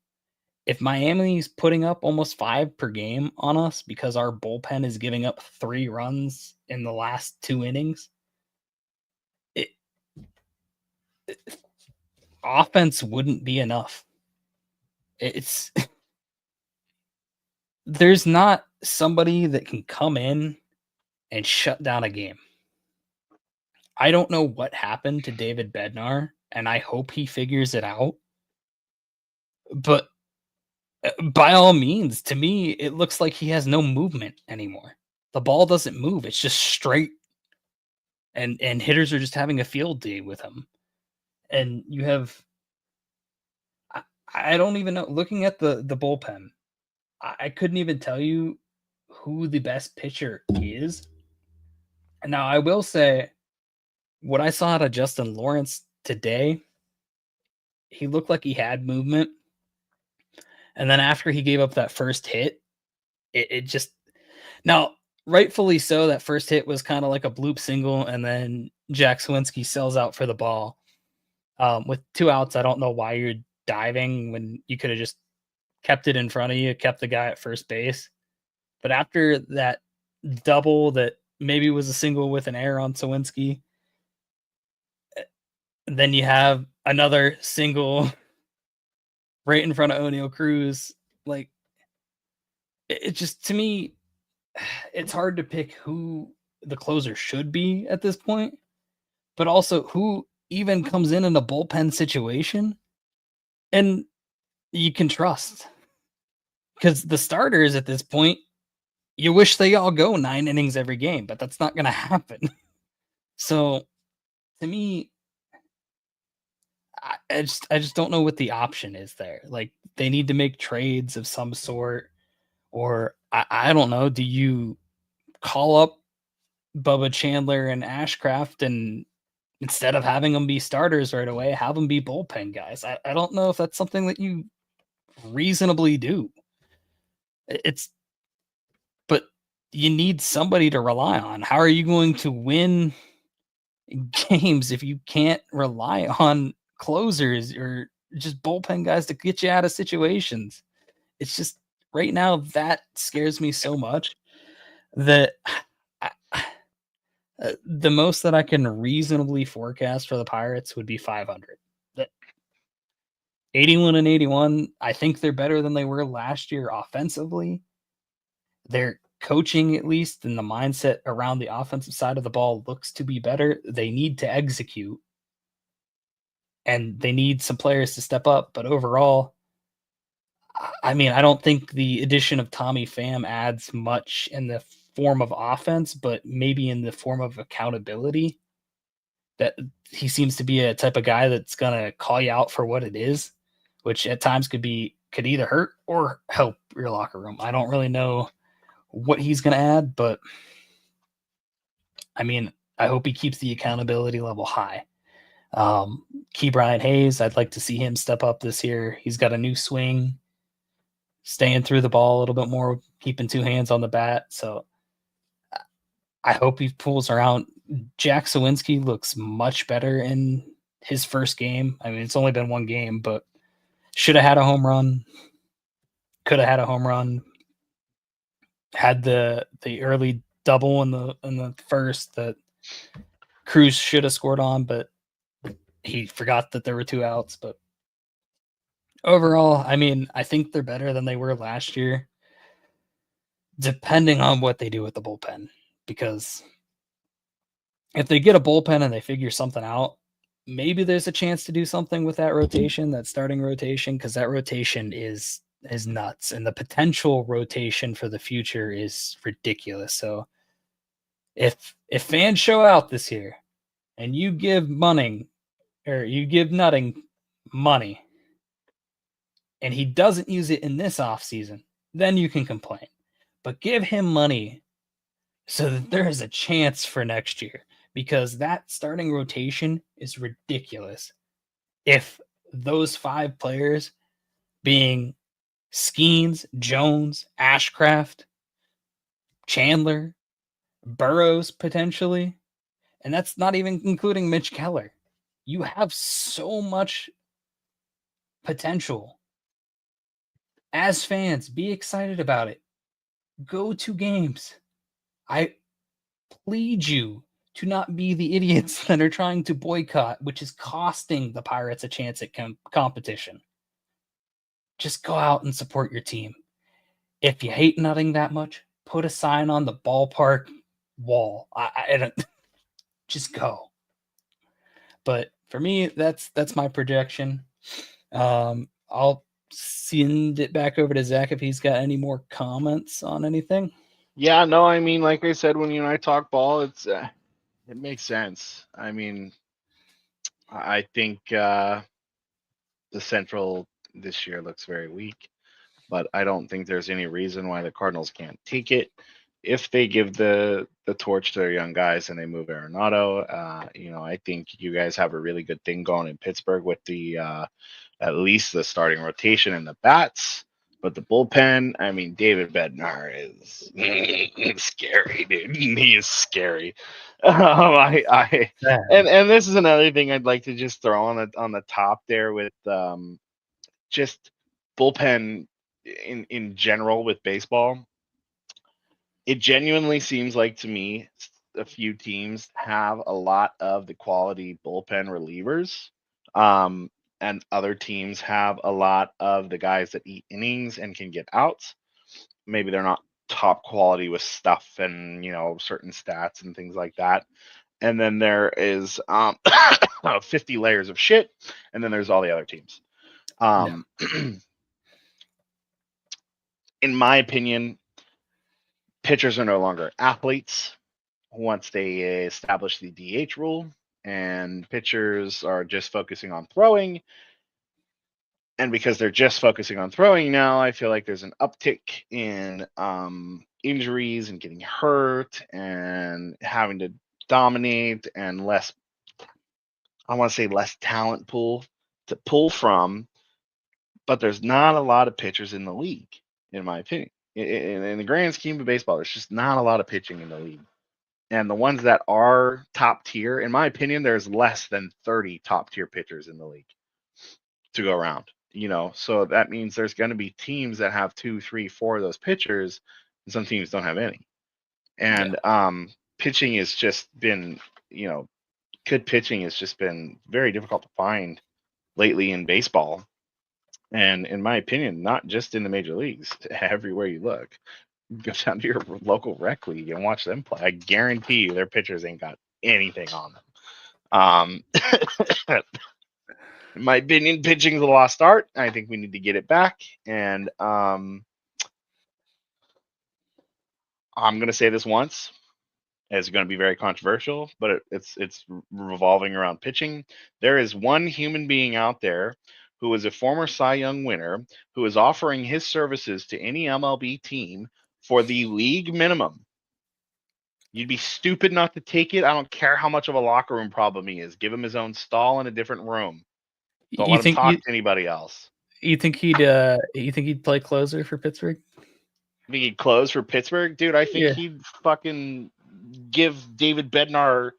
[SPEAKER 1] if Miami's putting up almost 5 per game on us because our bullpen is giving up 3 runs in the last 2 innings, offense wouldn't be enough. It's there's not somebody that can come in and shut down a game. I don't know what happened to David Bednar, and I hope he figures it out. But by all means, to me, it looks like he has no movement anymore. The ball doesn't move; it's just straight, and hitters are just having a field day with him. And you have, I don't even know. Looking at the bullpen, I couldn't even tell you who the best pitcher is. Now, I will say, what I saw out of Justin Lawrence today, he looked like he had movement. And then after he gave up that first hit, it just now rightfully so. That first hit was kind of like a bloop single, and then Jack Swinsky sells out for the ball. With 2 outs, I don't know why you're diving when you could have just kept it in front of you, kept the guy at first base. But after that double that maybe was a single with an error on Sawinski, then you have another single right in front of O'Neal Cruz. Like, it just, to me, it's hard to pick who the closer should be at this point, but also who even comes in a bullpen situation and you can trust. Because the starters at this point, you wish they all go 9 innings every game, but that's not going to happen. So, to me, I just don't know what the option is there. Like, they need to make trades of some sort, or I don't know. Do you call up Bubba Chandler and Ashcraft, and instead of having them be starters right away, have them be bullpen guys? I don't know if that's something that you reasonably do. But you need somebody to rely on. How are you going to win games if you can't rely on closers or just bullpen guys to get you out of situations? It's just right now that scares me so much that the most that I can reasonably forecast for the Pirates would be 500. That 81 and 81, I think they're better than they were last year offensively. Their coaching, at least, and the mindset around the offensive side of the ball looks to be better. They need to execute, and they need some players to step up. But overall, I mean, I don't think the addition of Tommy Pham adds much in the form of offense, but maybe in the form of accountability. That he seems to be a type of guy that's gonna call you out for what it is, which at times could either hurt or help your locker room. I don't really know what he's gonna add, but I mean, I hope he keeps the accountability level high. Key Brian Hayes, I'd like to see him step up this year. He's got a new swing, staying through the ball a little bit more, keeping 2 hands on the bat. So I hope he pulls around. Jack Sawinski looks much better in his first game. I mean, it's only been 1 game, but should have had a home run. Could have had a home run. Had the early double in the first that Cruz should have scored on, but he forgot that there were 2 outs. But overall, I mean, I think they're better than they were last year, depending on what they do with the bullpen. Because if they get a bullpen and they figure something out, maybe there's a chance to do something with that rotation, that starting rotation, because that rotation is nuts, and the potential rotation for the future is ridiculous. So if fans show out this year and you give Nutting money and he doesn't use it in this offseason, then you can complain. But give him money so that there is a chance for next year, because that starting rotation is ridiculous. If those 5 players, being Skeens, Jones, Ashcraft, Chandler, Burrows potentially, and that's not even including Mitch Keller. You have so much potential. As fans, be excited about it. Go to games. I plead you to not be the idiots that are trying to boycott, which is costing the Pirates a chance at competition. Just go out and support your team. If you hate nutting that much, put a sign on the ballpark wall. I don't just go. But for me, that's my projection. I'll send it back over to Zach if he's got any more comments on anything.
[SPEAKER 3] Yeah, no, I mean, like I said, when you and I talk ball, it makes sense. I mean, I think the Central this year looks very weak, but I don't think there's any reason why the Cardinals can't take it. If they give the torch to their young guys and they move Arenado, I think you guys have a really good thing going in Pittsburgh with the at least the starting rotation and the bats. But the bullpen, I mean, David Bednar is scary, dude. He is scary. And this is another thing I'd like to just throw on the top there with just bullpen in general with baseball. It genuinely seems like to me a few teams have a lot of the quality bullpen relievers. And other teams have a lot of the guys that eat innings and can get outs. Maybe they're not top quality with stuff and certain stats and things like that. And then there is 50 layers of shit, and then there's all the other teams. In my opinion, pitchers are no longer athletes once they establish the DH rule, and pitchers are just focusing on throwing. And because they're just focusing on throwing now, I feel like there's an uptick in injuries and getting hurt and having to dominate and less, I want to say less talent pool to pull from. But there's not a lot of pitchers in the league, in my opinion. In the grand scheme of baseball, there's just not a lot of pitching in the league. And the ones that are top tier, in my opinion, there's less than 30 top tier pitchers in the league to go around. So that means there's going to be teams that have 2, 3, 4 of those pitchers, and some teams don't have any. And pitching has just been, good pitching has just been very difficult to find lately in baseball. And in my opinion, not just in the major leagues, everywhere you look. Go down to your local rec league and watch them play. I guarantee you their pitchers ain't got anything on them. In my opinion, pitching is a lost art. I think we need to get it back. And I'm going to say this once. It's going to be very controversial, but it's revolving around pitching. There is one human being out there who is a former Cy Young winner who is offering his services to any MLB team for the league minimum. You'd be stupid not to take it. I don't care how much of a locker room problem he is. Give him his own stall in a different room. Don't let him talk to anybody else.
[SPEAKER 1] You think he'd play closer for Pittsburgh?
[SPEAKER 3] I think he'd close for Pittsburgh? Dude, I think he'd fucking give David Bednar.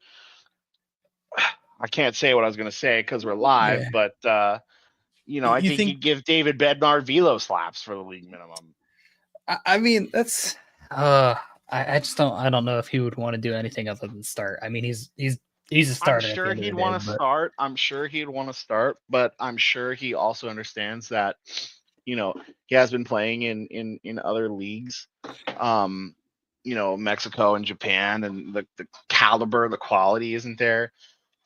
[SPEAKER 3] I can't say what I was going to say because we're live, but I think he'd give David Bednar velo slaps for the league minimum.
[SPEAKER 1] I mean, that's I just don't know if he would want to do anything other than start. I mean, he's a starter.
[SPEAKER 3] I'm sure he'd want to start. I'm sure he'd want to start, but I'm sure he also understands that he has been playing in other leagues, Mexico and Japan, and the caliber, the quality isn't there,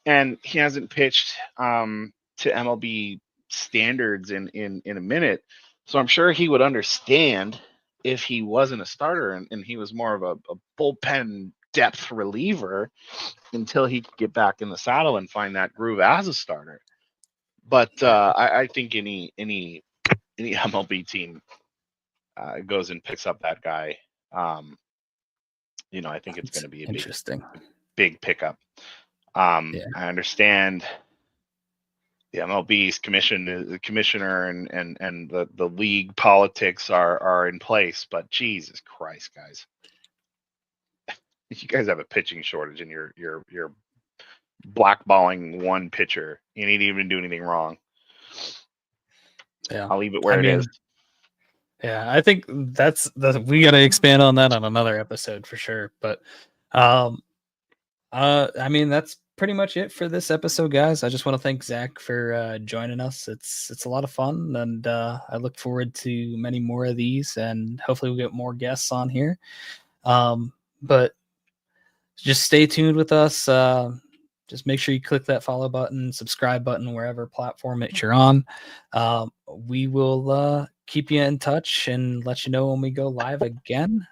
[SPEAKER 3] and he hasn't pitched to MLB standards in a minute. So I'm sure he would understand if he wasn't a starter and he was more of a bullpen depth reliever until he could get back in the saddle and find that groove as a starter. But I think any MLB team goes and picks up that guy. I think it's going to be a big pickup. I understand the MLB's commissioner and the league politics are in place, but Jesus Christ, guys, you guys have a pitching shortage and you're blackballing one pitcher. You didn't even do anything wrong.
[SPEAKER 1] Yeah,
[SPEAKER 3] I'll leave it where it is.
[SPEAKER 1] Yeah, I think we got to expand on that on another episode for sure. But I mean, that's pretty much it for this episode, guys. I just want to thank Zach for joining us. It's a lot of fun, and I look forward to many more of these, and hopefully we'll get more guests on here. But just stay tuned with us. Just make sure you click that follow button, subscribe button, wherever platform that you're on. We will keep you in touch and let you know when we go live again.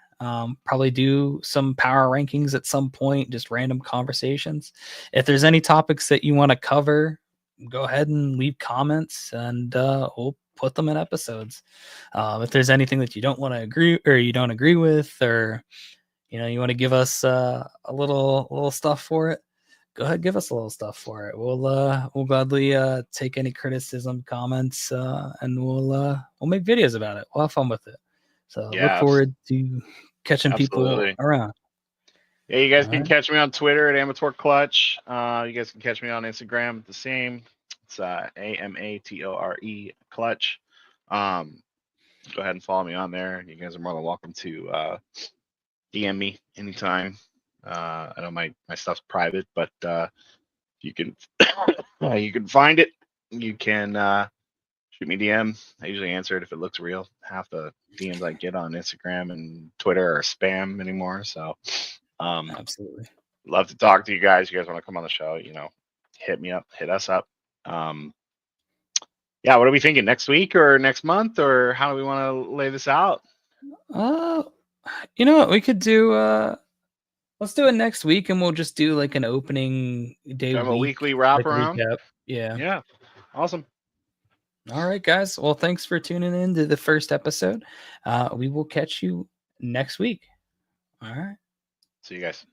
[SPEAKER 1] Probably do some power rankings at some point, just random conversations. If there's any topics that you want to cover, go ahead and leave comments and we'll put them in episodes. If there's anything that you don't want to agree or you don't agree with, or you want to give us a little stuff for it, go ahead, give us a little stuff for it. We'll gladly take any criticism, comments, and we'll make videos about it. We'll have fun with it. So look forward to catching people around.
[SPEAKER 3] Yeah, you guys can catch me on Twitter at Amateur Clutch. You guys can catch me on Instagram the same. It's AMATORE Clutch. Go ahead and follow me on there. You guys are more than welcome to DM me anytime. I know my stuff's private, but you can you can find it. You can shoot me DM. I usually answer it if it looks real. Half the DMs I get on Instagram and Twitter are spam anymore. So
[SPEAKER 1] absolutely
[SPEAKER 3] love to talk to you guys. You guys want to come on the show, hit me up, hit us up. Yeah, what are we thinking? Next week or next month, or how do we want to lay this out?
[SPEAKER 1] You know what we could do? Let's do it next week, and we'll just do like an opening day
[SPEAKER 3] Have a weekly wrap around.
[SPEAKER 1] Recap. Yeah.
[SPEAKER 3] Yeah. Awesome.
[SPEAKER 1] All right, guys. Well, thanks for tuning in to the first episode. We will catch you next week. All right.
[SPEAKER 3] See you guys.